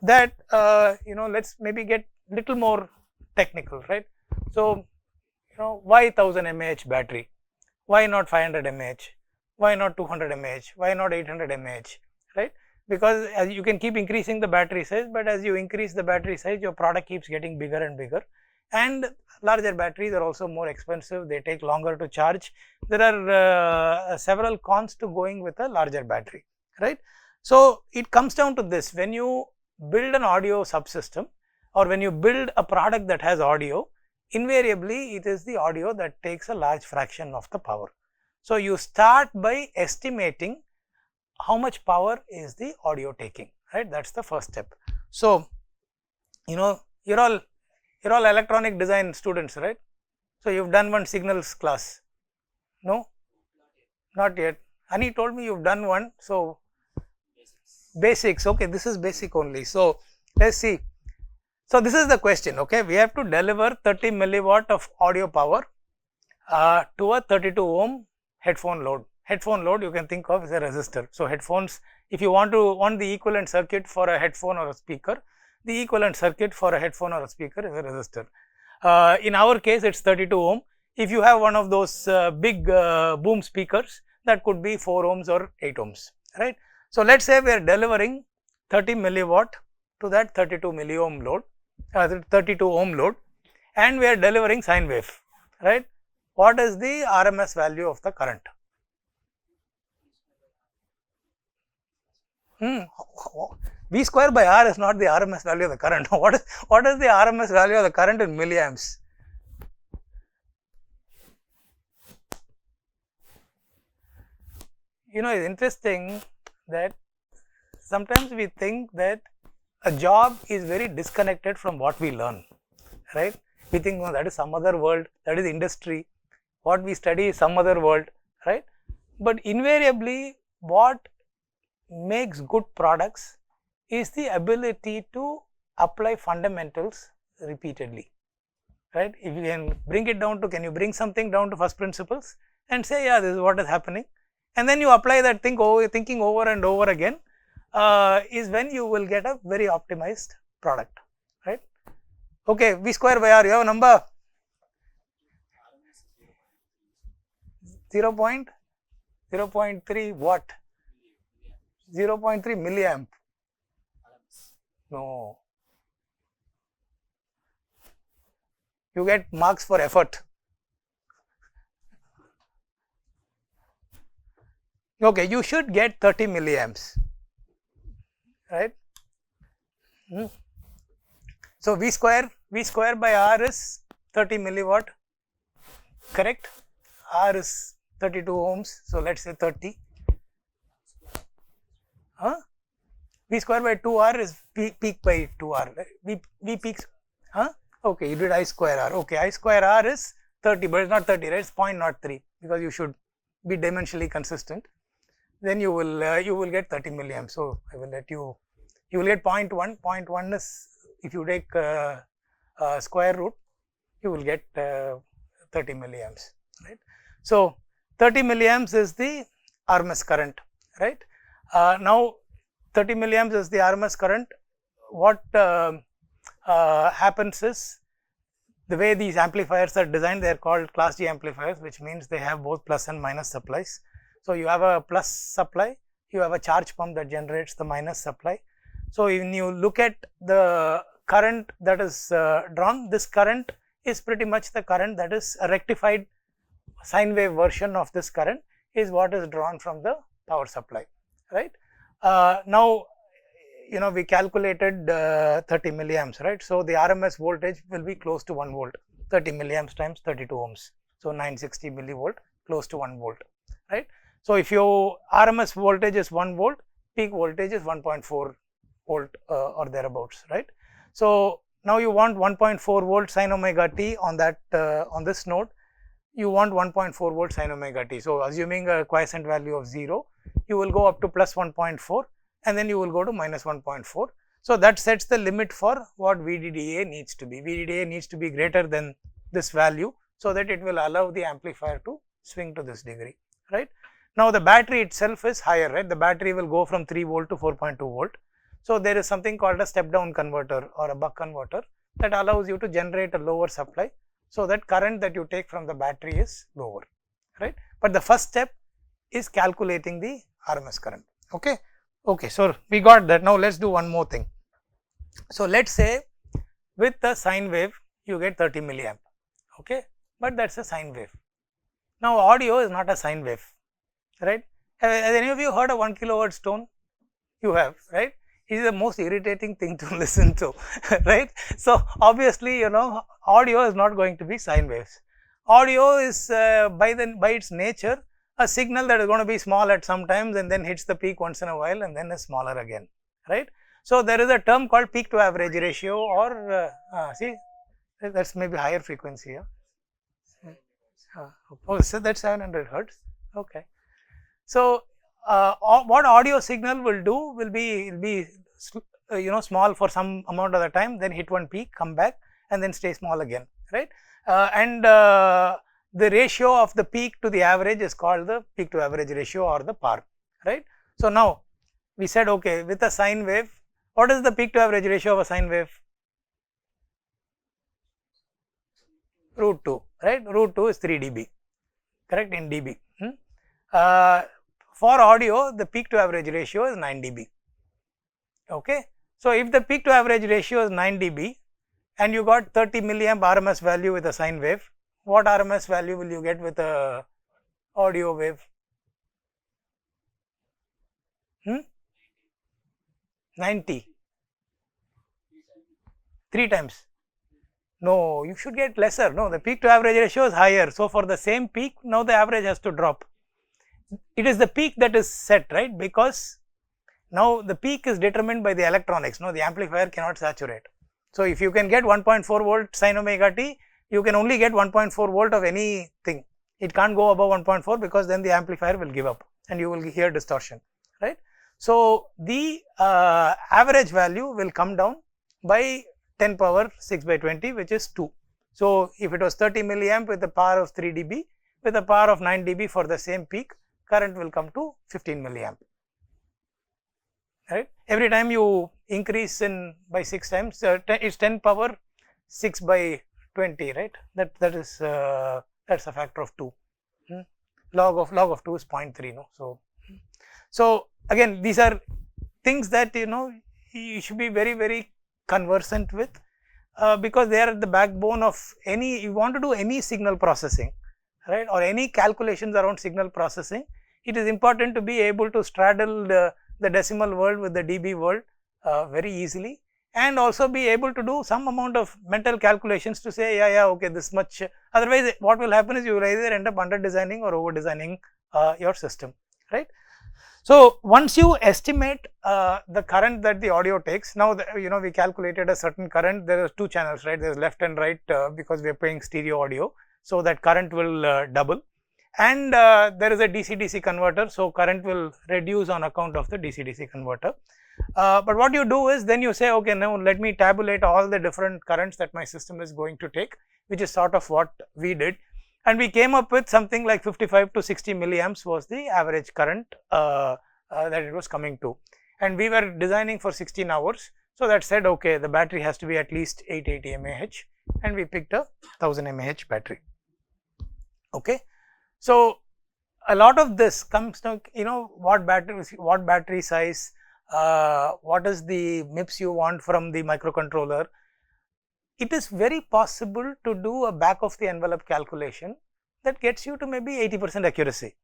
that, let us maybe get little more technical, right. So, why 1000 mAh battery? Why not 500 mAh? Why not 200 mAh? Why not 800 mAh? Right? Because as you can keep increasing the battery size, but as you increase the battery size, your product keeps getting bigger and bigger, and larger batteries are also more expensive. They take longer to charge. There are several cons to going with a larger battery, right? So, it comes down to this: when you build an audio subsystem, or when you build a product that has audio, invariably it is the audio that takes a large fraction of the power. So, you start by estimating how much power is the audio taking, right. That is the first step. So, you are all electronic design students, right. So, you have done one signals class, no? Not yet. Ani told me you have done one. So, basics, okay, this is basic only. So, let us see. So, this is the question, okay. We have to deliver 30 milliwatt of audio power to a 32 ohm headphone load. Headphone load you can think of as a resistor. So, headphones, if you want the equivalent circuit for a headphone or a speaker, the equivalent circuit for a headphone or a speaker is a resistor. In our case, it is 32 ohm. If you have one of those big boom speakers, that could be 4 ohms or 8 ohms, right. So, let us say we are delivering 30 milliwatt to that 32 milliohm load, 32 ohm load, and we are delivering sine wave, right. What is the RMS value of the current? V square by R is not the RMS value of the current. What is the RMS value of the current in milliamps? It's interesting that sometimes we think that a job is very disconnected from what we learn, right. We think, no, that is some other world, that is industry. what we study is some other world, right? But invariably what makes good products is the ability to apply fundamentals repeatedly, right? If you can bring it down to, can you bring something down to first principles and say, yeah, this is what is happening, and then you apply that thing over, thinking over and over again, is when you will get a very optimized product, right? Okay, V square by R, you have a number? 0.3 what? 0.3 milliamp. No. You get marks for effort. Okay, you should get 30 milliamps, right? So V square by R is 30 milliwatt, correct? R is 32 ohms, so let's say 30. V square by 2R is peak by 2R. V peaks, okay, you did I square R. Okay, I square R is 30, but it's not 30, right? It's 0.03 because you should be dimensionally consistent. Then you will get 30 milliamps. So I will let you will get 0.1. 0.1 is, if you take square root, you will get 30 milliamps, right? So 30 milliamps is the RMS current, right? Now 30 milliamps is the RMS current. What happens is, the way these amplifiers are designed, they are called class G amplifiers, which means they have both plus and minus supplies. So you have a plus supply, you have a charge pump that generates the minus supply. So when you look at the current that is drawn, this current is pretty much the current that is a rectified sine wave version of this current is what is drawn from the power supply, right? Now, you know, we calculated 30 milliamps, right? So the RMS voltage will be close to 1 volt, 30 milliamps times 32 ohms. So 960 millivolt, close to 1 volt, right? So if your RMS voltage is 1 volt, peak voltage is 1.4 volt or thereabouts, right? So now you want 1.4 volt sin omega t on that on this node, you want 1.4 volt sin omega t. So assuming a quiescent value of 0, you will go up to plus 1.4 and then you will go to minus 1.4. So that sets the limit for what VDDA needs to be. VDDA needs to be greater than this value so that it will allow the amplifier to swing to this degree, right? Now the battery itself is higher, right? The battery will go from 3 volt to 4.2 volt. So there is something called a step down converter or a buck converter that allows you to generate a lower supply, so that current that you take from the battery is lower, right? But the first step is calculating the RMS current, okay? Okay, so we got that. Now let's do one more thing. So let's say with the sine wave you get 30 milliamp, okay? But that's a sine wave. Now audio is not a sine wave, right? Has any of you heard a 1 kilohertz tone? You have, right? It is the most irritating thing to listen to, right? So obviously, you know, audio is not going to be sine waves. Audio is by its nature a signal that is going to be small at some times and then hits the peak once in a while and then is smaller again, right? So there is a term called peak to average ratio, or see, that's maybe higher frequency here. Oh, so that's 700 hertz. Okay. So what audio signal will do will be you know, small for some amount of the time, then hit one peak, come back, and then stay small again, right? The ratio of the peak to the average is called the peak to average ratio or the PAR, right? So now we said, okay, with a sine wave, what is the peak to average ratio of a sine wave? Root 2, right? Root 2 is 3 dB, correct, in dB. For audio, the peak to average ratio is 9 dB, okay? So if the peak to average ratio is 9 dB and you got 30 milliamp RMS value with a sine wave, what RMS value will you get with a audio wave? 90, 3 times. No, you should get lesser. No, the peak to average ratio is higher. So for the same peak, now the average has to drop. It is the peak that is set, right? Because now the peak is determined by the electronics. No, the amplifier cannot saturate. So if you can get 1.4 volt sin omega t, you can only get 1.4 volt of anything, It can't go above 1.4 because then the amplifier will give up and you will hear distortion, right. So, the average value will come down by 10 power 6 by 20, which is 2. So, if it was 30 milliamp with a power of 3 dB, with a power of 9 dB for the same peak, current will come to 15 milliamp, right. Every time you increase in by 6 times, it's 10 power 6 by 20, right. That is that's a factor of 2. Log of 2 is 0.3, no. So again, these are things that you should be very conversant with, because they are the backbone of any, you want to do any signal processing, right, or any calculations around signal processing. It is important to be able to straddle the decimal world with the dB world very easily, and also be able to do some amount of mental calculations to say, yeah, okay, this much. Otherwise, what will happen is you will either end up under designing or over designing your system, right. So once you estimate the current that the audio takes, now we calculated a certain current. There are 2 channels, right? There is left and right because we are playing stereo audio, so that current will double, and there is a DC-DC converter, so current will reduce on account of the DC-DC converter. But what you do is then you say, okay, now let me tabulate all the different currents that my system is going to take, which is sort of what we did. And we came up with something like 55 to 60 milliamps was the average current that it was coming to. And we were designing for 16 hours. So that said, okay, the battery has to be at least 880 mAh, and we picked a 1000 mAh battery. Okay. So a lot of this comes to, what battery size, what is the MIPS you want from the microcontroller. It is very possible to do a back of the envelope calculation that gets you to maybe 80% accuracy,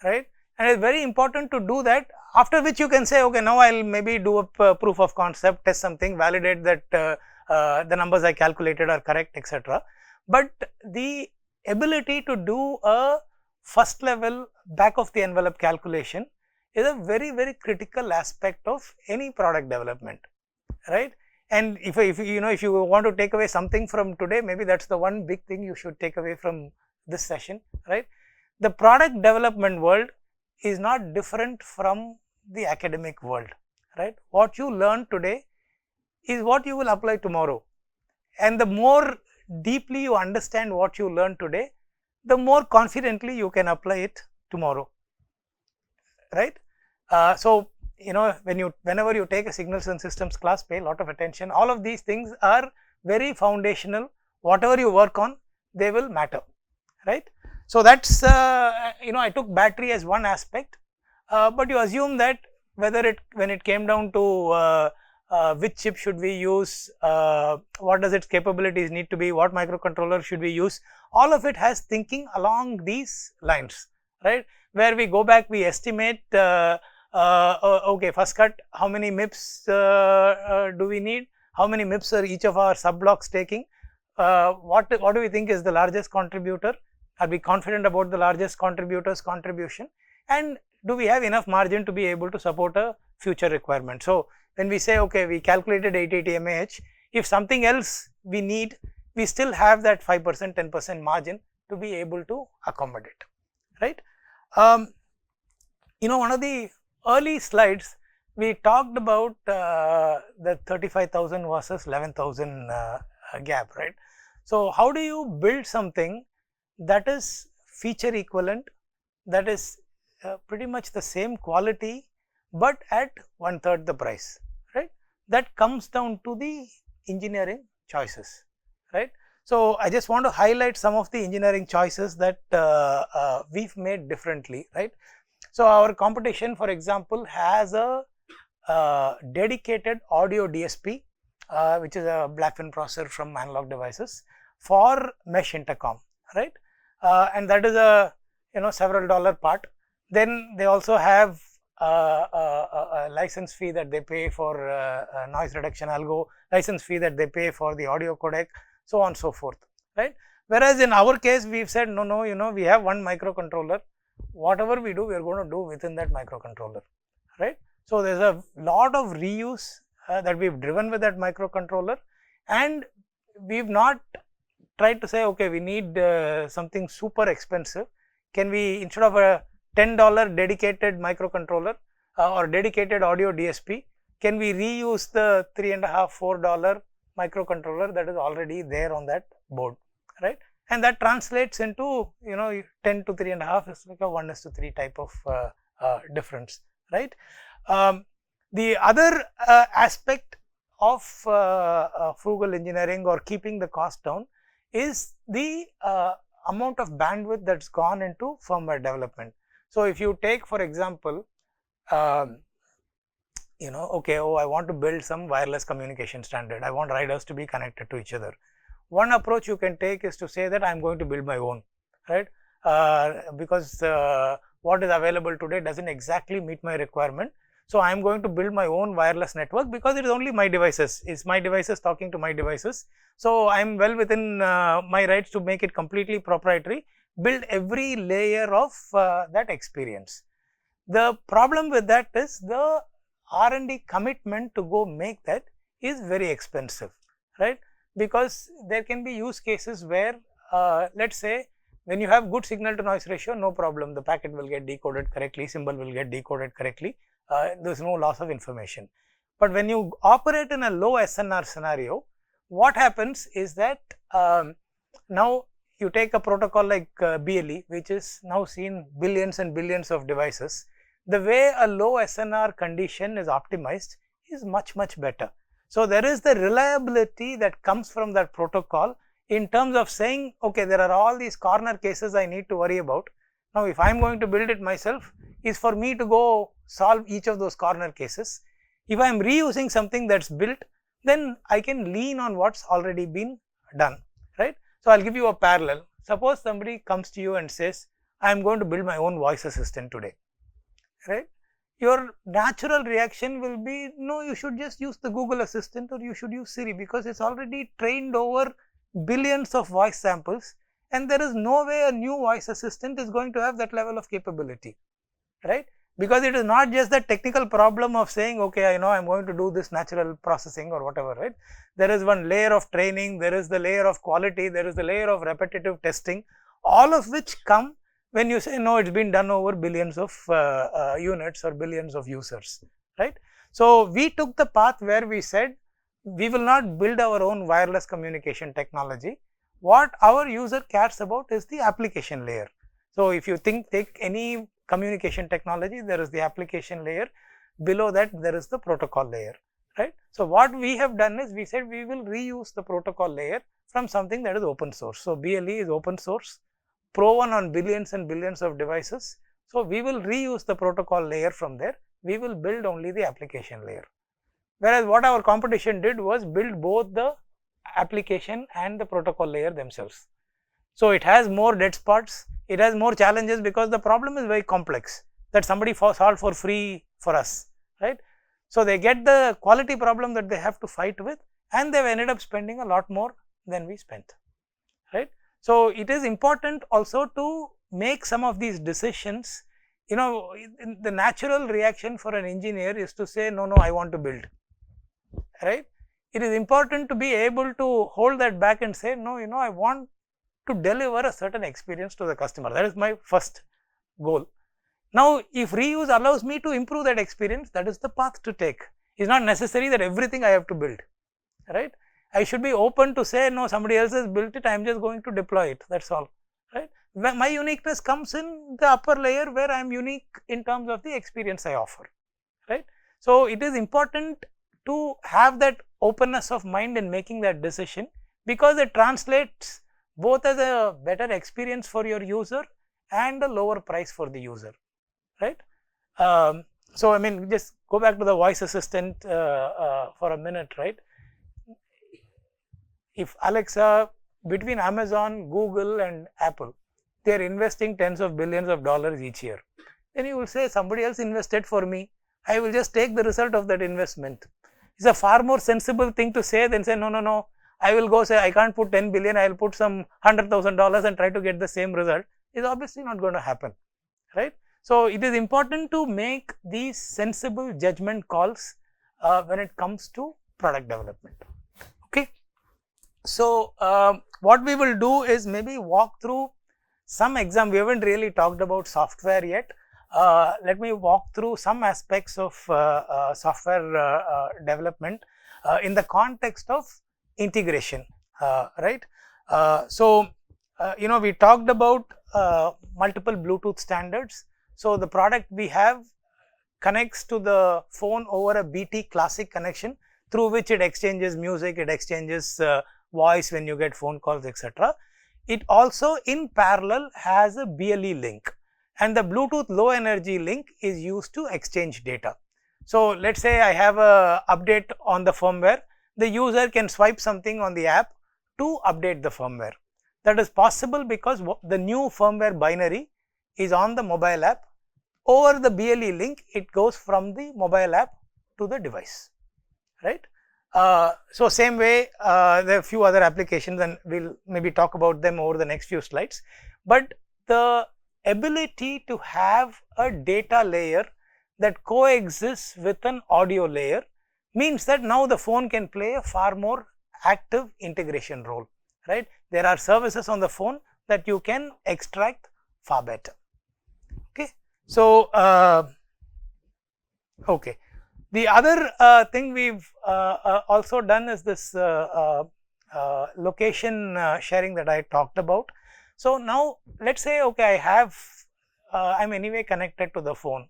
right. And it is very important to do that, after which you can say, okay, now I will maybe do a proof of concept, test something, validate that the numbers I calculated are correct, etc. But the ability to do a first level back of the envelope calculation is a very critical aspect of any product development, right. And if you want to take away something from today, maybe that's the one big thing you should take away from this session, right. The product development world is not different from the academic world, right. What you learn today is what you will apply tomorrow, and the more deeply you understand what you learn today, the more confidently you can apply it tomorrow, right. So whenever you take a signals and systems class, pay a lot of attention. All of these things are very foundational. Whatever you work on, they will matter, right. So that's I took battery as one aspect, but you assume that when it came down to which chip should we use, what does its capabilities need to be, what microcontroller should we use, all of it has thinking along these lines, right, where we go back, we estimate, okay, first cut, how many MIPS do we need, how many MIPS are each of our sub blocks taking, what do we think is the largest contributor, are we confident about the largest contributor's contribution, and do we have enough margin to be able to support a future requirement. So when we say, okay, we calculated 880 mAh, if something else we need, we still have that 5%, 10% margin to be able to accommodate, right. One of the early slides, we talked about the 35,000 versus 11,000 gap, right. So how do you build something that is feature equivalent, that is pretty much the same quality, but at 1/3 the price, right. That comes down to the engineering choices, right. So I just want to highlight some of the engineering choices that we've made differently, right. So our competition, for example, has a dedicated audio DSP, which is a Blackfin processor from Analog Devices for mesh intercom, right. And that is a several dollar part. Then they also have a license fee that they pay for noise reduction algo, license fee that they pay for the audio codec, so on and so forth, right. Whereas in our case, we've said no, we have one microcontroller, whatever we do, we are going to do within that microcontroller, right. So there's a lot of reuse that we've driven with that microcontroller, and we've not tried to say, okay, we need something super expensive. Can we, instead of a $10 dedicated microcontroller or dedicated audio DSP, can we reuse the $3.5–4 microcontroller that is already there on that board, right? And that translates into, 10 to 3.5 is like a 1:3 type of difference, right? The other aspect of frugal engineering or keeping the cost down is the amount of bandwidth that's gone into firmware development. So if you take, for example, okay, I want to build some wireless communication standard. I want riders to be connected to each other. One approach you can take is to say that I'm going to build my own, right? Because what is available today doesn't exactly meet my requirement. So I'm going to build my own wireless network because it is only my devices. It's my devices talking to my devices. So I'm well within my rights to make it completely proprietary, build every layer of that experience. The problem with that is the R&D commitment to go make that is very expensive, right? Because there can be use cases where, let's say, when you have good signal to noise ratio, no problem, the packet will get decoded correctly, symbol will get decoded correctly, there is no loss of information. But when you operate in a low SNR scenario, what happens is that now you take a protocol like BLE, which is now seen billions and billions of devices. The way a low SNR condition is optimized is much, much better. So there is the reliability that comes from that protocol in terms of saying, okay, there are all these corner cases I need to worry about. Now, if I am going to build it myself, is for me to go solve each of those corner cases. If I am reusing something that's built, then I can lean on what's already been done, right? So I'll give you a parallel. Suppose somebody comes to you and says, I am going to build my own voice assistant today, right? Your natural reaction will be, no, you should just use the Google Assistant or you should use Siri because it's already trained over billions of voice samples and there is no way a new voice assistant is going to have that level of capability, right? Because it is not just the technical problem of saying, okay, I know I'm going to do this natural processing or whatever, right? There is one layer of training, there is the layer of quality, there is the layer of repetitive testing, all of which come when you say, no, it's been done over billions of units or billions of users, right? So we took the path where we said, we will not build our own wireless communication technology. What our user cares about is the application layer. So if you take any communication technology, there is the application layer. Below that, there is the protocol layer, right? So what we have done is we said we will reuse the protocol layer from something that is open source. So BLE is open source, proven on billions and billions of devices. So we will reuse the protocol layer from there. We will build only the application layer. Whereas what our competition did was build both the application and the protocol layer themselves. So it has more dead spots, it has more challenges because the problem is very complex that somebody solved for free for us, right? So they get the quality problem that they have to fight with and they've ended up spending a lot more than we spent, right? So it is important also to make some of these decisions. The natural reaction for an engineer is to say, no, I want to build, right? It is important to be able to hold that back and say, no, I want to deliver a certain experience to the customer. That is my first goal. Now, if reuse allows me to improve that experience, that is the path to take. It's not necessary that everything I have to build, right? I should be open to say, no, somebody else has built it, I am just going to deploy it, that's all, right? My uniqueness comes in the upper layer where I am unique in terms of the experience I offer, right? So it is important to have that openness of mind in making that decision because it translates both as a better experience for your user and a lower price for the user, right? So I mean, just go back to the voice assistant for a minute, right? If Alexa, between Amazon, Google and Apple, they are investing tens of billions of dollars each year, then you will say somebody else invested for me, I will just take the result of that investment. It's a far more sensible thing to say than say, no, I will go say I can't put 10 billion, I will put some $100,000 and try to get the same result. It's obviously not going to happen, right? So it is important to make these sensible judgment calls when it comes to product development. Okay. So what we will do is maybe walk through some we haven't really talked about software yet. Let me walk through some aspects of software development in the context of integration, right. We talked about multiple Bluetooth standards. So, the product we have connects to the phone over a BT classic connection, through which it exchanges music, it exchanges voice when you get phone calls, etc. It also in parallel has a BLE link, and the Bluetooth low energy link is used to exchange data. So, let us say I have a update on the firmware, the user can swipe something on the app to update the firmware. That is possible because the new firmware binary is on the mobile app. Over the BLE link, it goes from the mobile app to the device, right. So, same way there are a few other applications, and we will maybe talk about them over the next few slides, but the ability to have a data layer that coexists with an audio layer means that now the phone can play a far more active integration role, right. There are services on the phone that you can extract far better. Okay. So, okay. The other thing we've also done is this location sharing that I talked about. So, now let us say okay, I am anyway connected to the phone,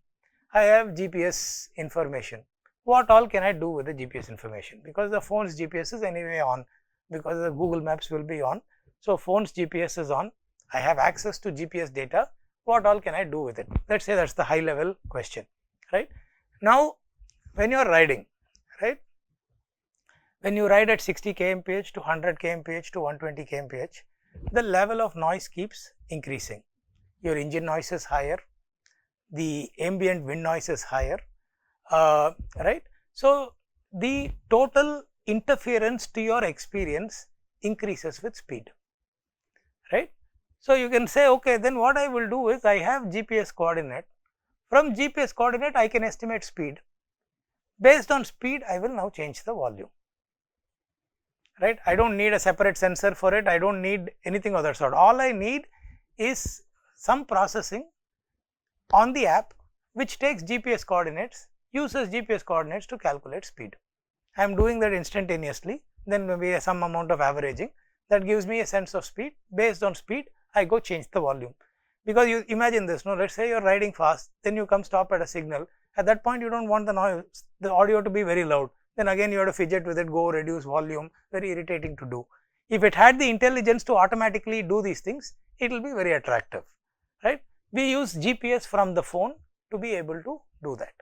I have GPS information. What all can I do with the GPS information? Because the phone's GPS is anyway on, because the Google Maps will be on. So, phone's GPS is on, I have access to GPS data, what all can I do with it? Let us say that is the high level question, right. Now, when you are riding, right, when you ride at 60 kmph to 100 kmph to 120 kmph, the level of noise keeps increasing. Your engine noise is higher, the ambient wind noise is higher, right. So, the total interference to your experience increases with speed, right. So, you can say okay, then what I will do is I have GPS coordinate, from GPS coordinate I can estimate speed. Based on speed, I will now change the volume, right. I do not need a separate sensor for it, I do not need anything of that sort. All I need is some processing on the app which takes GPS coordinates, uses GPS coordinates to calculate speed. I am doing that instantaneously, then maybe some amount of averaging that gives me a sense of speed. Based on speed, I go change the volume. Because you imagine this, no, let us say you are riding fast, then you come stop at a signal. At that point, you do not want the noise, the audio to be very loud. Then again, you have to fidget with it, go reduce volume, very irritating to do. If it had the intelligence to automatically do these things, it will be very attractive, right. We use GPS from the phone to be able to do that.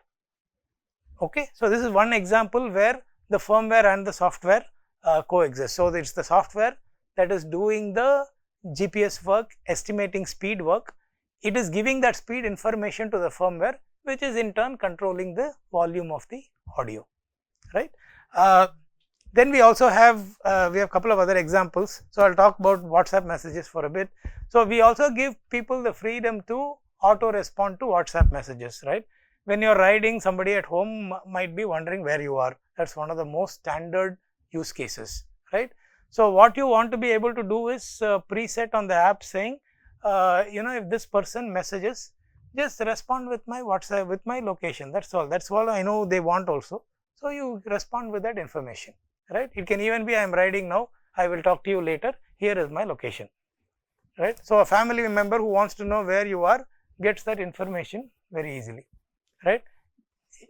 Okay. So, this is one example where the firmware and the software coexist. So, it is the software that is doing the GPS work, estimating speed work. It is giving that speed information to the firmware, which is in turn controlling the volume of the audio, right. Then we also have a couple of other examples. So, I will talk about WhatsApp messages for a bit. So, we also give people the freedom to auto respond to WhatsApp messages, right. When you are riding, somebody at home might be wondering where you are. That is one of the most standard use cases, right. So, what you want to be able to do is preset on the app saying, if this person messages, just respond with my WhatsApp, with my location, that is all. That is all I know they want also. So, you respond with that information, right. It can even be I am riding now, I will talk to you later, here is my location, right. So, a family member who wants to know where you are gets that information very easily, right.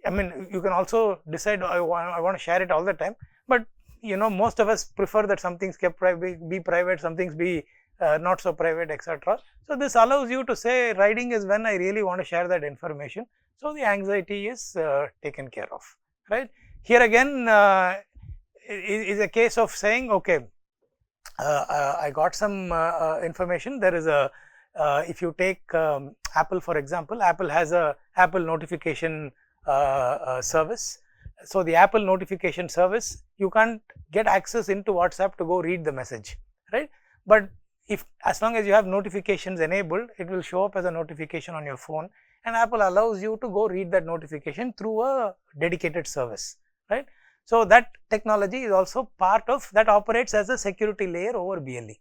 I mean, you can also decide I want to share it all the time, but most of us prefer that some things kept be private, some things be not so private, etc. So, this allows you to say riding is when I really want to share that information. So, the anxiety is taken care of, right. Here again is a case of saying okay, I got some information. There is a if you take Apple for example, Apple has a Apple notification service. So, the Apple notification service, you can't get access into WhatsApp to go read the message, right. But if as long as you have notifications enabled, it will show up as a notification on your phone, and Apple allows you to go read that notification through a dedicated service, right. So, that technology is also part of that, operates as a security layer over BLE,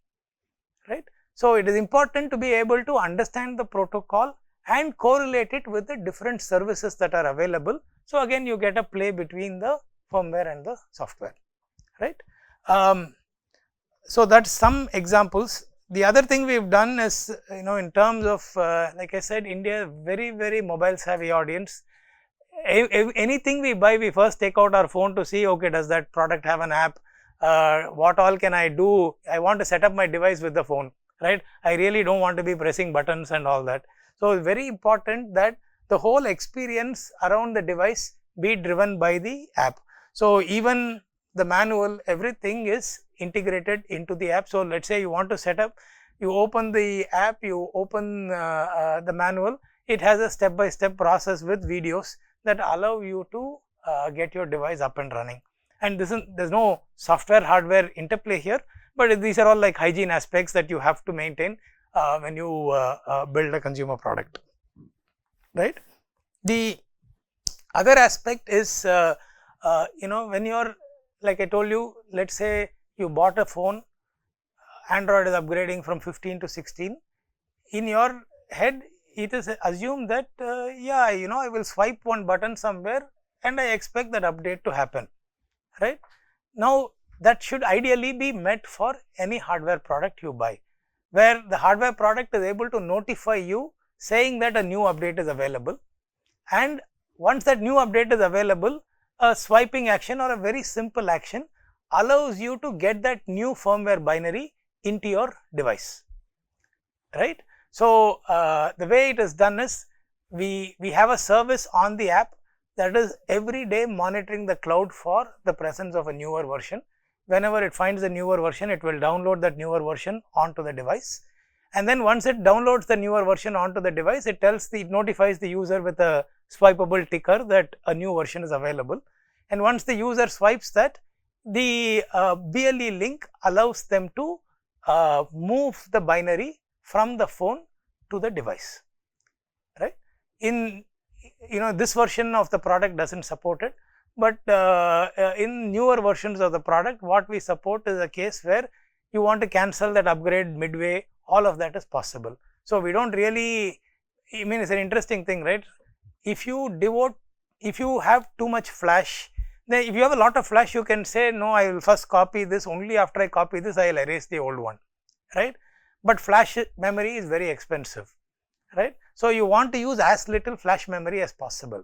So, it is important to be able to understand the protocol and correlate it with the different services that are available. So, again you get a play between the firmware and the software, right. So, that is some examples. The other thing we have done is, in terms of like I said, India very mobile savvy audience. Anything we buy, we first take out our phone to see, okay, does that product have an app, what all can I do, I want to set up my device with the phone, right. I really do not want to be pressing buttons and all that. So, it's very important that the whole experience around the device be driven by the app. So, even the manual, everything is integrated into the app. So, let us say you want to set up, you open the app, you open the manual, it has a step by step process with videos that allow you to get your device up and running. And there is no software hardware interplay here, but these are all like hygiene aspects that you have to maintain when you build a consumer product, right. The other aspect is when you are, like I told you, let us say you bought a phone, Android is upgrading from 15 to 16, in your head it is assumed that yeah, I will swipe one button somewhere and I expect that update to happen, right. Now, that should ideally be met for any hardware product you buy, where the hardware product is able to notify you saying that a new update is available, and once that new update is available, a swiping action or a very simple action allows you to get that new firmware binary into your device, right. So, the way it is done is, we have a service on the app that is every day monitoring the cloud for the presence of a newer version. Whenever it finds a newer version, it will download that newer version onto the device, and then once it downloads the newer version onto the device, it notifies the user with a swipeable ticker that a new version is available, and once the user swipes that, the BLE link allows them to move the binary from the phone to the device, right. In this version of the product does not support it, but in newer versions of the product, what we support is a case where you want to cancel that upgrade midway, all of that is possible. So, we do not really, I mean, it is an interesting thing, right. If you have too much flash, then if you have a lot of flash, you can say, no, I will first copy this, only after I copy this, I will erase the old one, right. But flash memory is very expensive, right. So, you want to use as little flash memory as possible.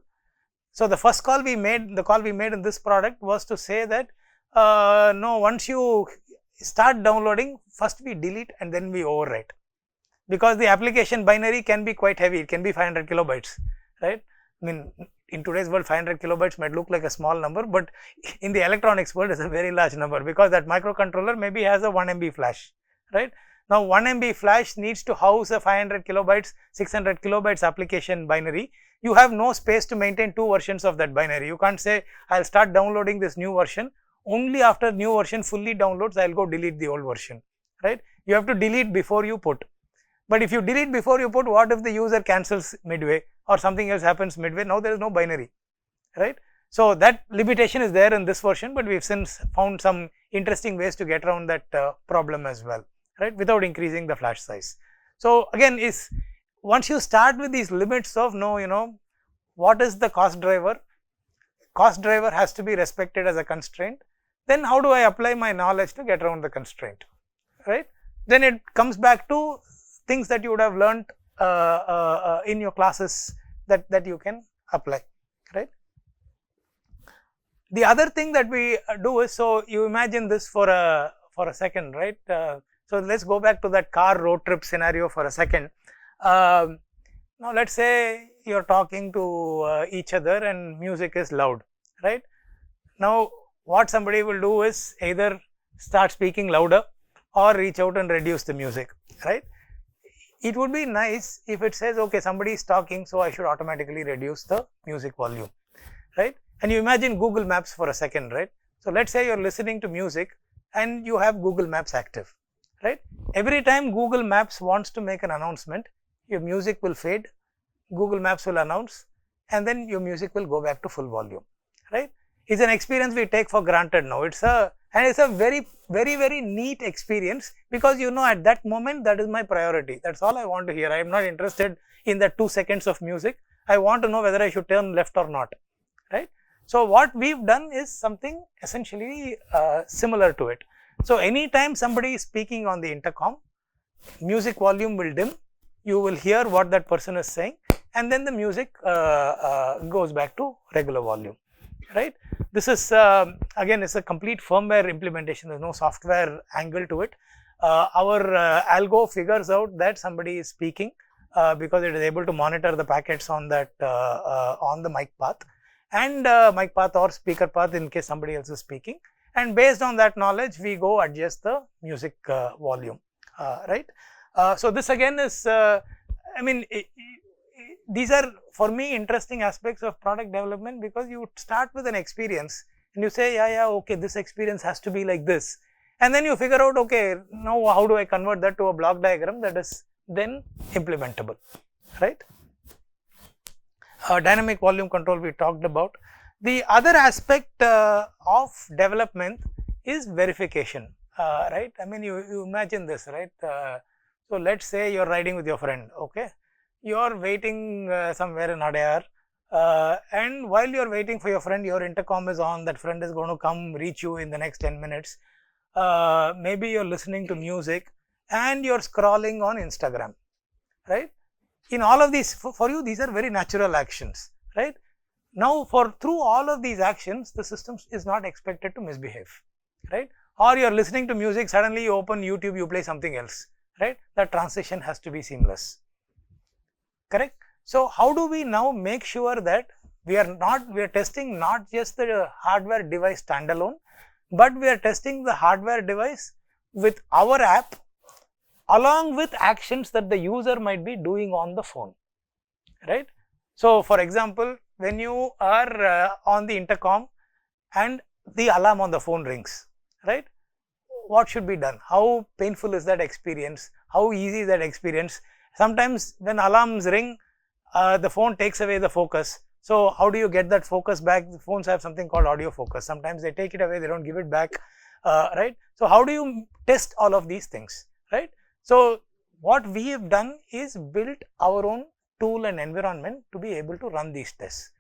So, the first call we made, in this product was to say that no, once you start downloading, first we delete and then we overwrite, because the application binary can be quite heavy, it can be 500 kilobytes, right. I mean, in today's world 500 kilobytes might look like a small number, but in the electronics world is a very large number, because that microcontroller maybe has a 1 MB flash, right. Now, 1 MB flash needs to house a 500 kilobytes, 600 kilobytes application binary. You have no space to maintain two versions of that binary. You can't say, I will start downloading this new version, only after new version fully downloads, I will go delete the old version, right. You have to delete before you put. But if you delete before you put, what if the user cancels midway or something else happens midway? Now, there is no binary, right. So, that limitation is there in this version, but we have since found some interesting ways to get around that problem as well, right, without increasing the flash size. So, again, once you start with these limits of what is the cost driver? Cost driver has to be respected as a constraint. Then how do I apply my knowledge to get around the constraint, right? Then it comes back to things that you would have learned in your classes that you can apply, right? The other thing that we do is, so you imagine this for a second, right? So, let us go back to that car road trip scenario for a second. Now, let us say you are talking to each other and music is loud, right. Now, what somebody will do is either start speaking louder or reach out and reduce the music, right. It would be nice if it says, okay, somebody is talking, so I should automatically reduce the music volume, right. And you imagine Google Maps for a second, right. So, let us say you are listening to music and you have Google Maps active, right. Every time Google Maps wants to make an announcement, your music will fade, Google Maps will announce, and then your music will go back to full volume, right. It's an experience we take for granted now. It's a very very neat experience, because you know at that moment that is my priority. That's all I want to hear. I am not interested in the 2 seconds of music. I want to know whether I should turn left or not, right? So what we've done is something essentially similar to it. So anytime somebody is speaking on the intercom, music volume will dim, you will hear what that person is saying, and then the music goes back to regular volume, right? This is again, it's a complete firmware implementation. There's no software angle to it. Our algo figures out that somebody is speaking because it is able to monitor the packets on that on the mic path, and mic path or speaker path in case somebody else is speaking, and based on that knowledge we go adjust the music volume, right? So this again is I mean, these are for me interesting aspects of product development, because you start with an experience and you say yeah okay, this experience has to be like this, and then you figure out okay, now how do I convert that to a block diagram that is then implementable, right? Dynamic volume control we talked about. The other aspect of development is verification, right? I mean, you imagine this, right? So let's say you're riding with your friend, okay? You're waiting somewhere in Adyar, and while you're waiting for your friend, your intercom is on, that friend is going to come reach you in the next 10 minutes. Maybe you're listening to music and you're scrolling on Instagram, right? In all of these, for you, these are very natural actions, right? Now, through all of these actions, the system is not expected to misbehave, right? Or you're listening to music, suddenly you open YouTube, you play something else, right? That transition has to be seamless, correct? So how do we now make sure that we are testing not just the hardware device standalone, but we are testing the hardware device with our app along with actions that the user might be doing on the phone, right? So for example, when you are on the intercom and the alarm on the phone rings, right? What should be done? How painful is that experience? How easy is that experience? Sometimes when alarms ring, the phone takes away the focus. So how do you get that focus back? The phones have something called audio focus. Sometimes they take it away, they don't give it back, right? So how do you test all of these things, right? So what we have done is built our own tool and environment to be able to run these tests.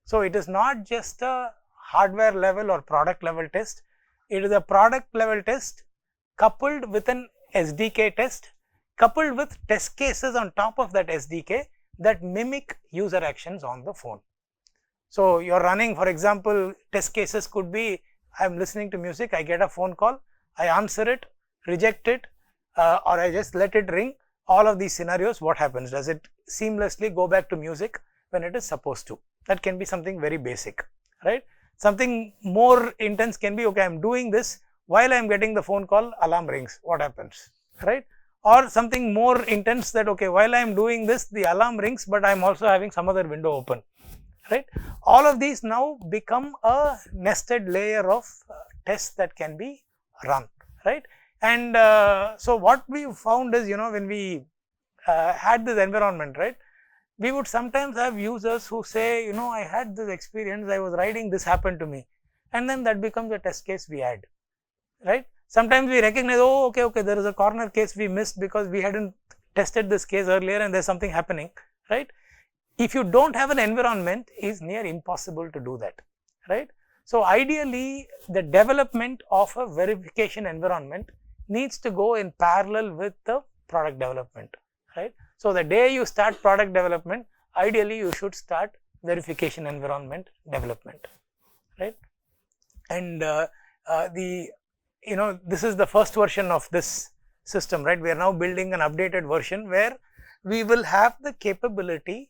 So it is not just a hardware level or product level test. It is a product level test coupled with an SDK test, coupled with test cases on top of that SDK that mimic user actions on the phone. So you're running, for example, test cases could be, I'm listening to music, I get a phone call, I answer it, reject it, or I just let it ring. All of these scenarios, what happens? Does it seamlessly go back to music when it is supposed to? That can be something very basic, right? Something more intense can be, okay, I'm doing this while I'm getting the phone call, alarm rings, what happens, right? Or something more intense that, okay, while I'm doing this, the alarm rings, but I'm also having some other window open, right? All of these now become a nested layer of tests that can be run, right? And so what we found is, when we had this environment, right, we would sometimes have users who say, I had this experience, I was riding, this happened to me, and then that becomes a test case we add, right? Sometimes we recognize, oh, okay, there is a corner case we missed because we hadn't tested this case earlier and there's something happening, right? If you don't have an environment, it's near impossible to do that, right? So ideally, the development of a verification environment needs to go in parallel with the product development, right? So the day you start product development, ideally you should start verification environment development, right? And this is the first version of this system, right? We are now building an updated version where we will have the capability.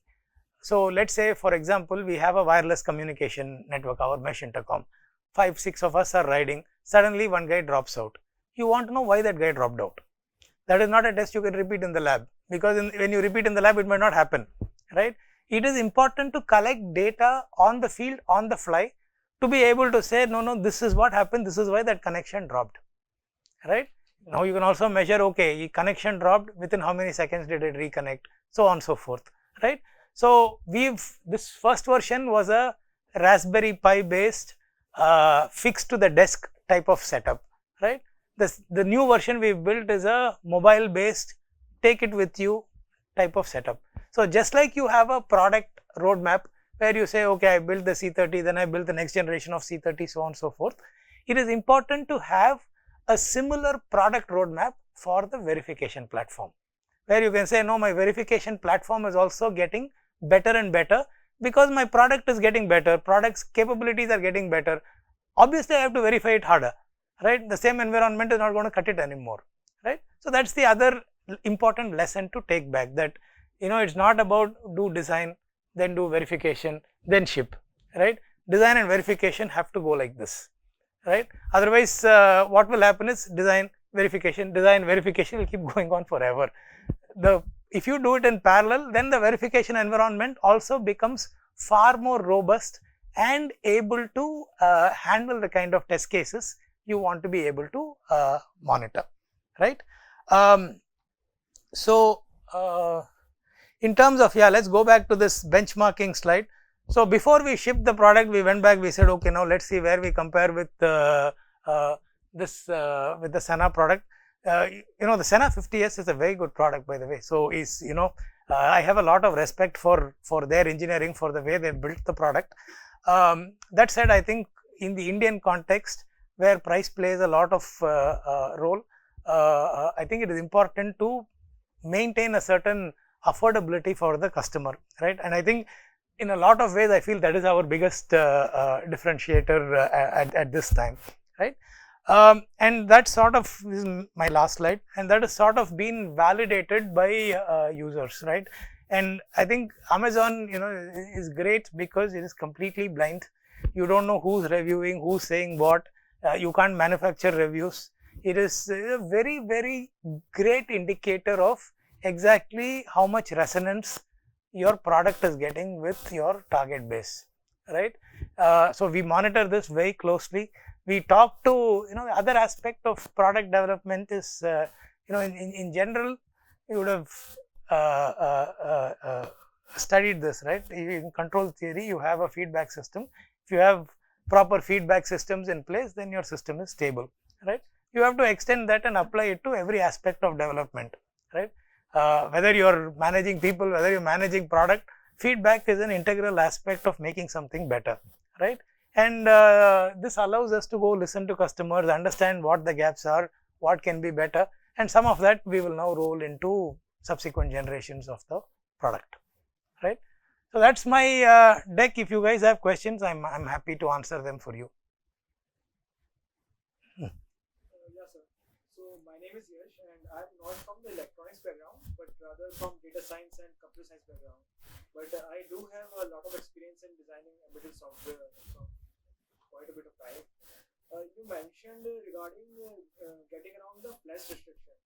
So let's say, for example, we have a wireless communication network, our mesh intercom. 5, 6 of us are riding. Suddenly one guy drops out. You want to know why that guy dropped out. That is not a test you can repeat in the lab, because when you repeat in the lab, it might not happen, right? It is important to collect data on the field, on the fly, to be able to say, no, this is what happened, this is why that connection dropped, right? Now you can also measure, okay, connection dropped, within how many seconds did it reconnect, so on and so forth, right? So this first version was a Raspberry Pi based fixed to the desk type of setup, right? the new version we've built is a mobile based, take it with you type of setup. So just like you have a product roadmap where you say, okay, I built the C30, then I built the next generation of C30, so on and so forth. It is important to have a similar product roadmap for the verification platform, where you can say, no, my verification platform is also getting better and better because my product is getting better, product's capabilities are getting better. Obviously, I have to verify it harder, right? The same environment is not going to cut it anymore, right? So that's the other important lesson to take back, that it's not about do design, then do verification, then ship, right? Design and verification have to go like this, right? Otherwise, what will happen is design, verification will keep going on forever. If you do it in parallel, then the verification environment also becomes far more robust and able to handle the kind of test cases you want to be able to monitor, right? In terms of, let's go back to this benchmarking slide. So before we shipped the product, we went back, we said, okay, now let's see where we compare with with the Senna product. The Senna 50S is a very good product, by the way. So I have a lot of respect for their engineering, for the way they built the product. That said, I think in the Indian context, where price plays a lot of role, I think it is important to maintain a certain affordability for the customer, right? And I think in a lot of ways, I feel that is our biggest differentiator at this time, right? And that sort of is my last slide, and that is sort of been validated by users, right? And I think Amazon, is great because it is completely blind. You don't know who's reviewing, who's saying what. You can't manufacture reviews. It is a very, very great indicator of exactly how much resonance your product is getting with your target base, right? So we monitor this very closely. We talk to, the other aspect of product development is, in general, you would have studied this, right? In control theory, you have a feedback system. If you have proper feedback systems in place, then your system is stable, right? You have to extend that and apply it to every aspect of development, right? Whether you're managing people, whether you're managing product, feedback is an integral aspect of making something better, right? And this allows us to go listen to customers, understand what the gaps are, what can be better, and some of that we will now roll into subsequent generations of the product, right? So that's my deck. If you guys have questions, I'm happy to answer them for you. Yeah, sir. So my name is Yash, and I'm not from the electronics background, but rather from data science and computer science background. But I do have a lot of experience in designing embedded software from quite a bit of time. You mentioned regarding getting around the flash restriction.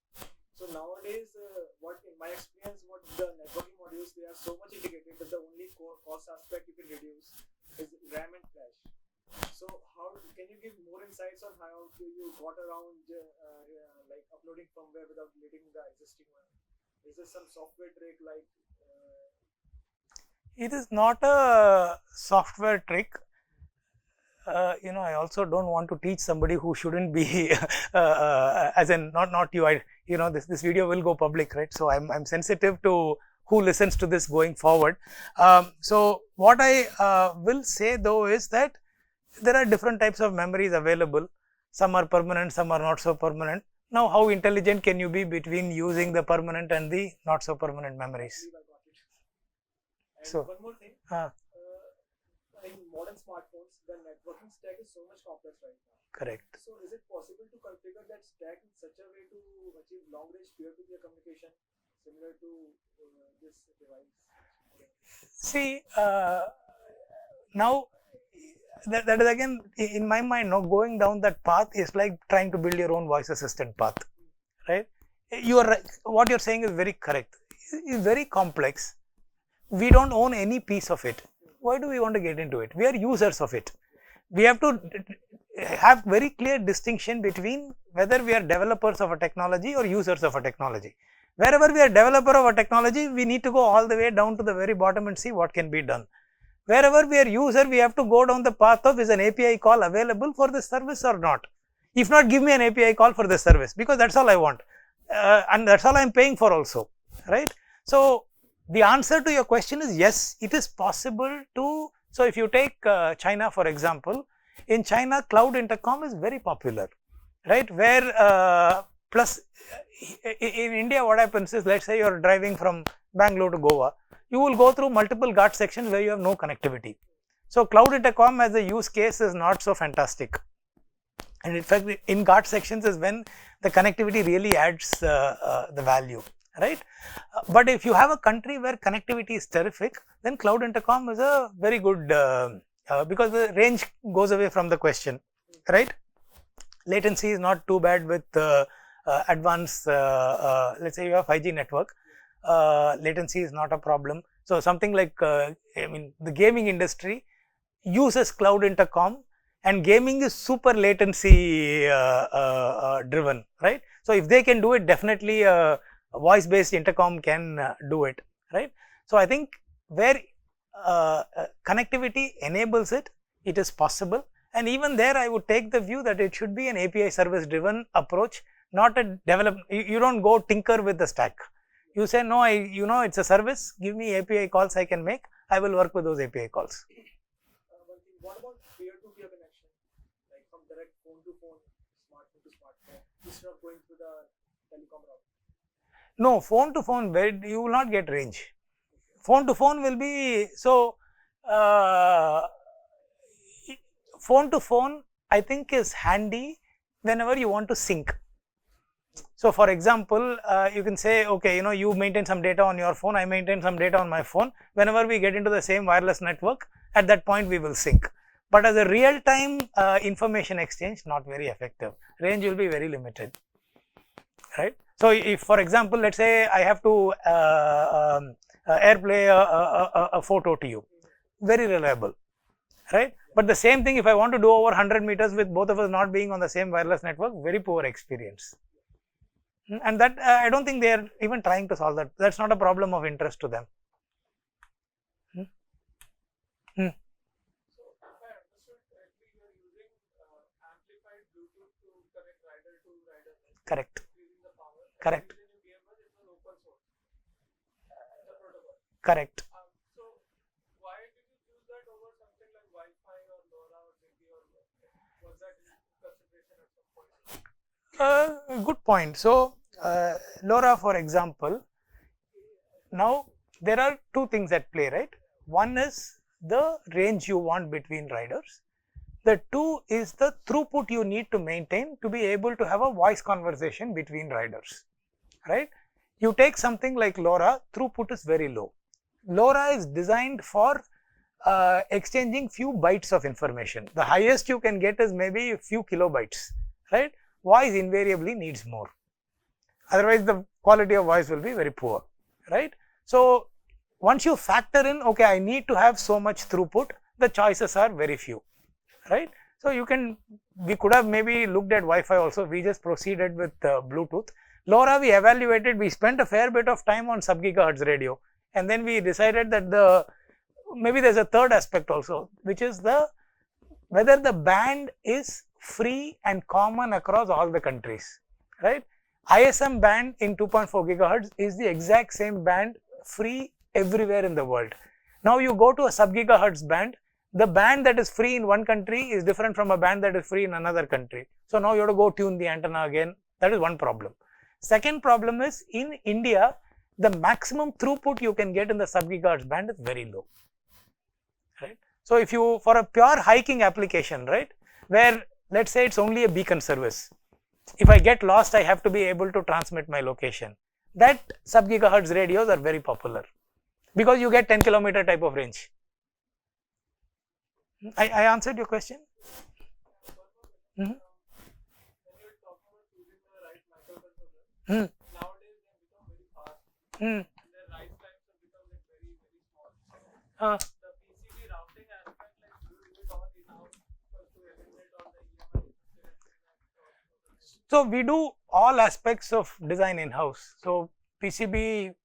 So nowadays, what in my experience, what the networking modules, they are so much integrated that the only cost aspect you can reduce is RAM and flash. So how can you give more insights on how you got around like uploading firmware without deleting the existing one? Is there some software trick like? It is not a software trick. I also don't want to teach somebody who shouldn't be, as in not you. This video will go public, right? So I'm sensitive to who listens to this going forward. So what I will say though is that there are different types of memories available. Some are permanent, some are not so permanent. Now, how intelligent can you be between using the permanent and the not so permanent memories? And so one more thing. In modern smartphones, the networking stack is so much complex right now. Correct. So is it possible to configure that stack in such a way to achieve long-range peer-to-peer communication similar to this device? See, now that is again in my mind. Now going down that path is like trying to build your own voice assistant path, right? You are right. What you're saying is very correct. It's very complex. We don't own any piece of it. Why do we want to get into it? We are users of it. We have to have very clear distinction between whether we are developers of a technology or users of a technology. Wherever we are developer of a technology, we need to go all the way down to the very bottom and see what can be done. Wherever we are user, we have to go down the path of is an API call available for the service or not. If not, give me an API call for this service, because that's all I want, and that's all I'm paying for also, right? So the answer to your question is yes, it is possible to. So if you take China for example, in China cloud intercom is very popular, right? Where plus in India what happens is, let's say you are driving from Bangalore to Goa, you will go through multiple Ghat sections where you have no connectivity. So cloud intercom as a use case is not so fantastic, and in fact in Ghat sections is when the connectivity really adds the value, right? But if you have a country where connectivity is terrific, then cloud intercom is a very good because the range goes away from the question, right? Latency is not too bad with advanced, let's say you have 5G network, latency is not a problem. So something like, I mean, the gaming industry uses cloud intercom, and gaming is super latency driven, right? So if they can do it, definitely voice based intercom can do it, right? So I think where connectivity enables it, it is possible. And even there, I would take the view that it should be an API service driven approach, not a develop. You don't go tinker with the stack. You say, no, it's a service, give me API calls I can make, I will work with those API calls. What about peer-to-peer connection, like from direct phone to phone, smartphone to smartphone, instead of going through the telecom route? No, phone to phone, you will not get range. Phone to phone will be, so phone to phone I think is handy whenever you want to sync. So for example, you can say, okay, you maintain some data on your phone, I maintain some data on my phone. Whenever we get into the same wireless network, at that point we will sync. But as a real-time information exchange, not very effective. Range will be very limited, right? So if, for example, let's say I have to airplay a photo to you, very reliable, right? But the same thing, if I want to do over 100 meters with both of us not being on the same wireless network, very poor experience. And that I don't think they are even trying to solve that. That's not a problem of interest to them. So if I understood correctly, you are using amplified Bluetooth to connect rider to rider. Correct. Increasing the power. Correct. And the reason you gave us, it was open source. The protocol. Correct. So why did you choose that over something like Wi-Fi or LoRa or Zigbee, or was that in consideration at some point? Good point. So LoRa, for example, now there are two things at play, right? One is the range you want between riders. The two is the throughput you need to maintain to be able to have a voice conversation between riders, right? You take something like LoRa, throughput is very low. LoRa is designed for exchanging few bytes of information. The highest you can get is maybe a few kilobytes, right? Voice invariably needs more. Otherwise, the quality of voice will be very poor, right? So once you factor in, okay, I need to have so much throughput, the choices are very few, right? So we could have maybe looked at Wi-Fi also. We just proceeded with Bluetooth. LoRa we evaluated, we spent a fair bit of time on sub-gigahertz radio, and then we decided that maybe there's a third aspect also, which is whether the band is free and common across all the countries, right? ISM band in 2.4 gigahertz is the exact same band, free everywhere in the world. Now you go to a sub-gigahertz band, the band that is free in one country is different from a band that is free in another country. So now you have to go tune the antenna again. That is one problem. Second problem is, in India, the maximum throughput you can get in the sub-gigahertz band is very low, right? So if you, for a pure hiking application, right, where let's say it's only a beacon service, if I get lost, I have to be able to transmit my location. That sub-gigahertz radios are very popular because you get 10 kilometer type of range. I answered your question? When you're talking about choosing the right microcontroller, nowadays they have become very fast, and their write times have become like very, very small. The PCB routing aspect, like do you do it all in-house to eliminate all the EMI? So we do all aspects of design in-house. So PCB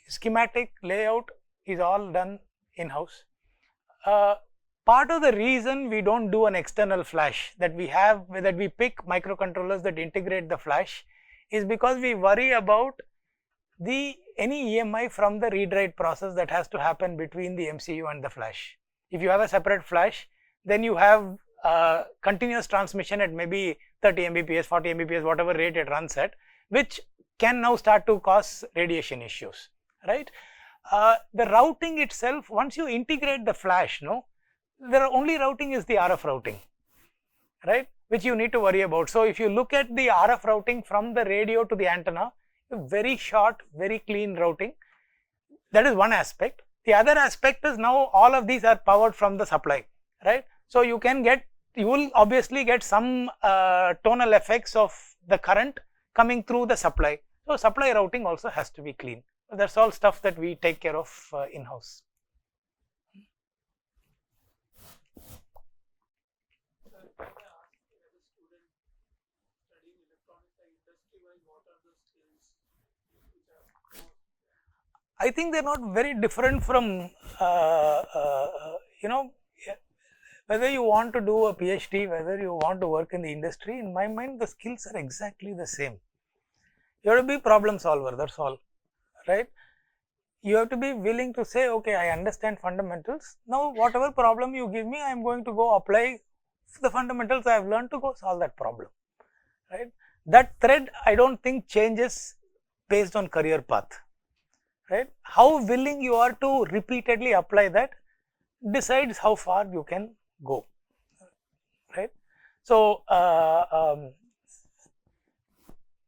schematic layout is all done in-house. part of the reason we don't do an external flash, that we pick microcontrollers that integrate the flash, is because we worry about any EMI from the read-write process that has to happen between the MCU and the flash. If you have a separate flash, then you have continuous transmission at maybe 30 Mbps, 40 Mbps, whatever rate it runs at, which can now start to cause radiation issues, right? The routing itself, once you integrate the flash, the only routing is the RF routing, right, which you need to worry about. So if you look at the RF routing from the radio to the antenna, very short, very clean routing, that is one aspect. The other aspect is now all of these are powered from the supply, right? So you will obviously get some tonal effects of the current coming through the supply. So supply routing also has to be clean. That's all stuff that we take care of in-house. I think they're not very different from, whether you want to do a PhD, whether you want to work in the industry. In my mind, the skills are exactly the same. You have to be problem solver, that's all, right? You have to be willing to say, okay, I understand fundamentals. Now, whatever problem you give me, I am going to go apply the fundamentals I have learned to go solve that problem, right? That thread, I don't think changes based on career path. Right? How willing you are to repeatedly apply that decides how far you can go, right? So,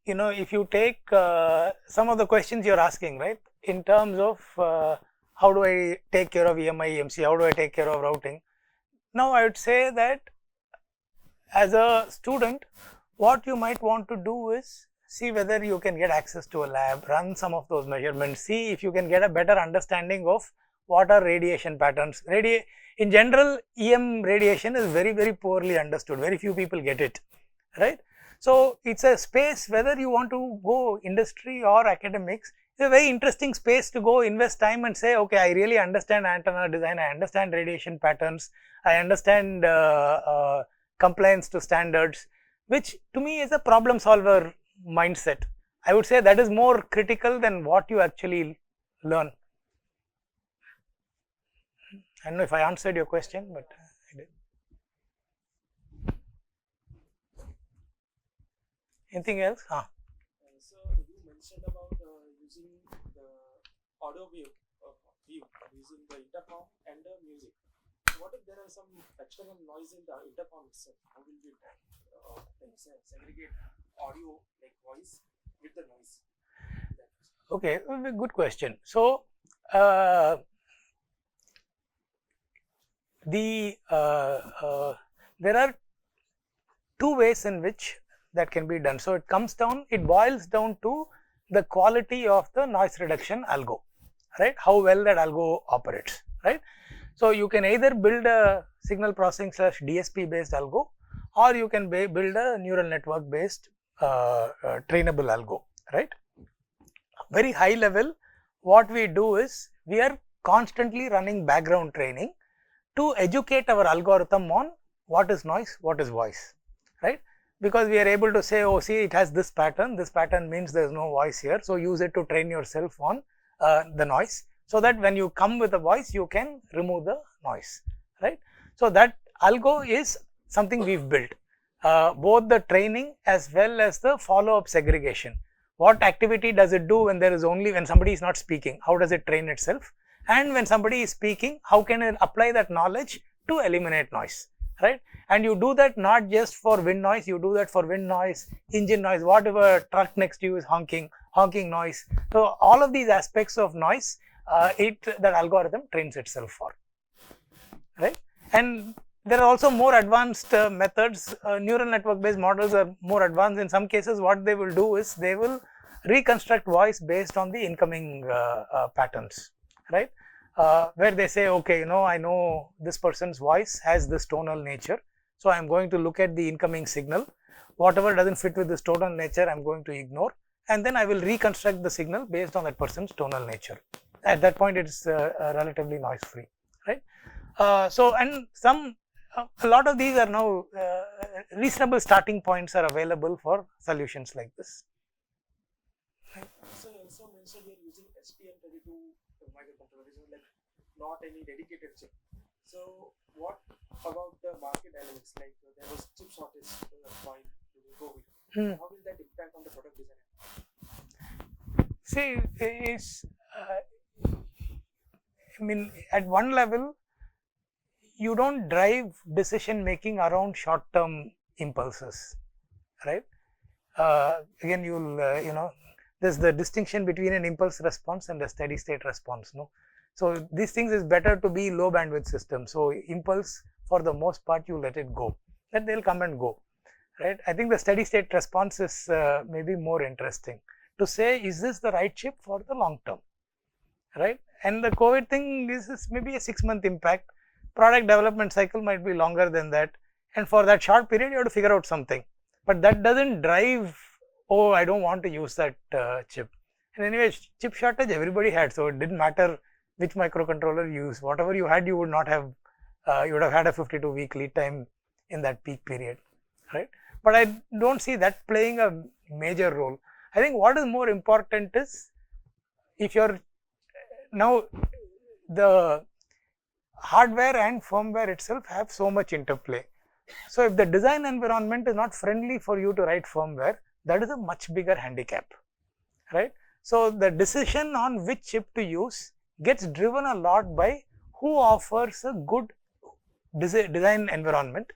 if you take some of the questions you are asking, right, in terms of how do I take care of EMI, EMC, how do I take care of routing? Now, I would say that as a student, what you might want to do is see whether you can get access to a lab, run some of those measurements, see if you can get a better understanding of what are radiation patterns. In general, EM radiation is very, very poorly understood. Very few people get it, right? So it's a space, whether you want to go industry or academics, it's a very interesting space to go invest time and say, okay, I really understand antenna design, I understand radiation patterns, I understand compliance to standards, which to me is a problem solver mindset. I would say that is more critical than what you actually learn. I don't know if I answered your question, but I did. Anything else? So you mentioned about using the audio wave using the intercom and the music. What if there are some external noise in the intercom itself? How will you segregate audio like voice with the noise? Okay, good question. So there are two ways in which that can be done. So it boils down to the quality of the noise reduction algo, right? How well that algo operates, right? So you can either build a signal processing / DSP based algo, or you can build a neural network based trainable algo, right? Very high level, what we do is we are constantly running background training to educate our algorithm on what is noise, what is voice, right? Because we are able to say, oh, see, it has this pattern means there is no voice here, so use it to train yourself on the noise, so that when you come with a voice, you can remove the noise, right? So that algo is something we've built, both the training as well as the follow-up segregation. What activity does it do when when somebody is not speaking? How does it train itself? And when somebody is speaking, how can it apply that knowledge to eliminate noise, right? And you do that not just for wind noise, you do that for wind noise, engine noise, whatever truck next to you is honking noise. So all of these aspects of noise, that algorithm trains itself for, right? And there are also more advanced methods. Neural network based models are more advanced. In some cases, what they will do is they will reconstruct voice based on the incoming patterns, right? Where they say, okay, I know this person's voice has this tonal nature, so I am going to look at the incoming signal. Whatever doesn't fit with this tonal nature, I am going to ignore, and then I will reconstruct the signal based on that person's tonal nature. At that point, it is relatively noise free, right? So, and a lot of these are now reasonable starting points are available for solutions like this. So you also mentioned you're using STM32 microcontroller. This is like not any dedicated chip. So what about the market dynamics? Like there was chip shortage while during COVID. How will that impact on the product design? See, I mean, at one level, you don't drive decision making around short term impulses, right? Again, you'll, there's the distinction between an impulse response and a steady state response, no? So these things is better to be low bandwidth system. So impulse, for the most part, you let it go, then they'll come and go, right? I think the steady state response is maybe more interesting to say, is this the right chip for the long term, right? And the COVID thing is maybe a 6-month impact. Product development cycle might be longer than that, and for that short period, you have to figure out something. But that doesn't drive, oh, I don't want to use that chip. And anyway, chip shortage everybody had, so it didn't matter which microcontroller you use. Whatever you had, you would not have, you would have had a 52-week lead time in that peak period, right? But I don't see that playing a major role. I think what is more important is, if you're now, the hardware and firmware itself have so much interplay. So if the design environment is not friendly for you to write firmware, that is a much bigger handicap, right? So the decision on which chip to use gets driven a lot by who offers a good design environment,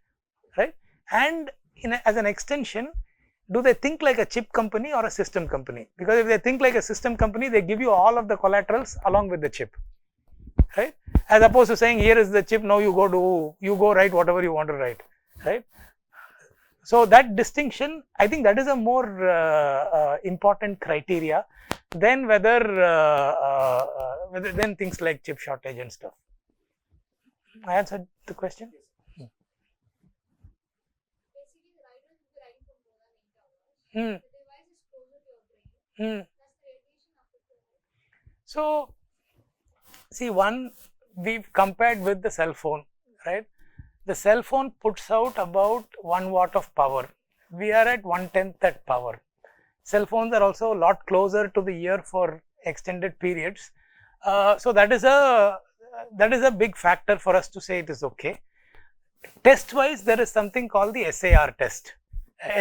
right? And as an extension, do they think like a chip company or a system company? Because if they think like a system company, they give you all of the collaterals along with the chip, right? As opposed to saying, here is the chip, now you go write whatever you want to write, right? So that distinction, I think that is a more important criteria than whether than things like chip shortage and stuff. I answered the question. So, see, we've compared with the cell phone, right? The cell phone puts out about 1 watt of power. We are at 1/10 that power. Cell phones are also a lot closer to the ear for extended periods. So that is a big factor for us to say it is okay. Test wise, there is something called the SAR test.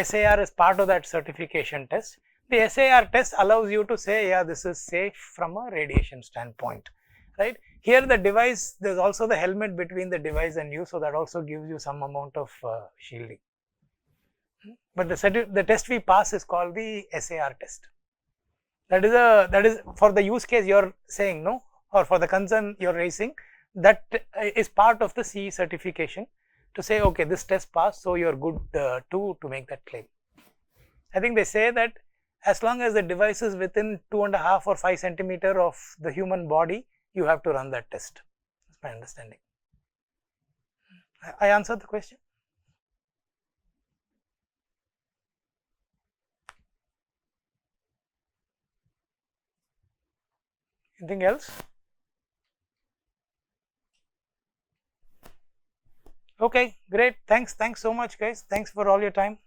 SAR is part of that certification test. The SAR test allows you to say, yeah, this is safe from a radiation standpoint, right? Here the device, there's also the helmet between the device and you, so that also gives you some amount of shielding. But the test we pass is called the SAR test. That is for the use case you're saying, no, or for the concern you're raising, that is part of the CE certification to say, okay, this test passed, so you're good to make that claim. I think they say that as long as the device is within 2.5 or 5 centimeter of the human body, you have to run that test. That's my understanding. I answered the question. Anything else? Okay, great. Thanks so much, guys. Thanks for all your time.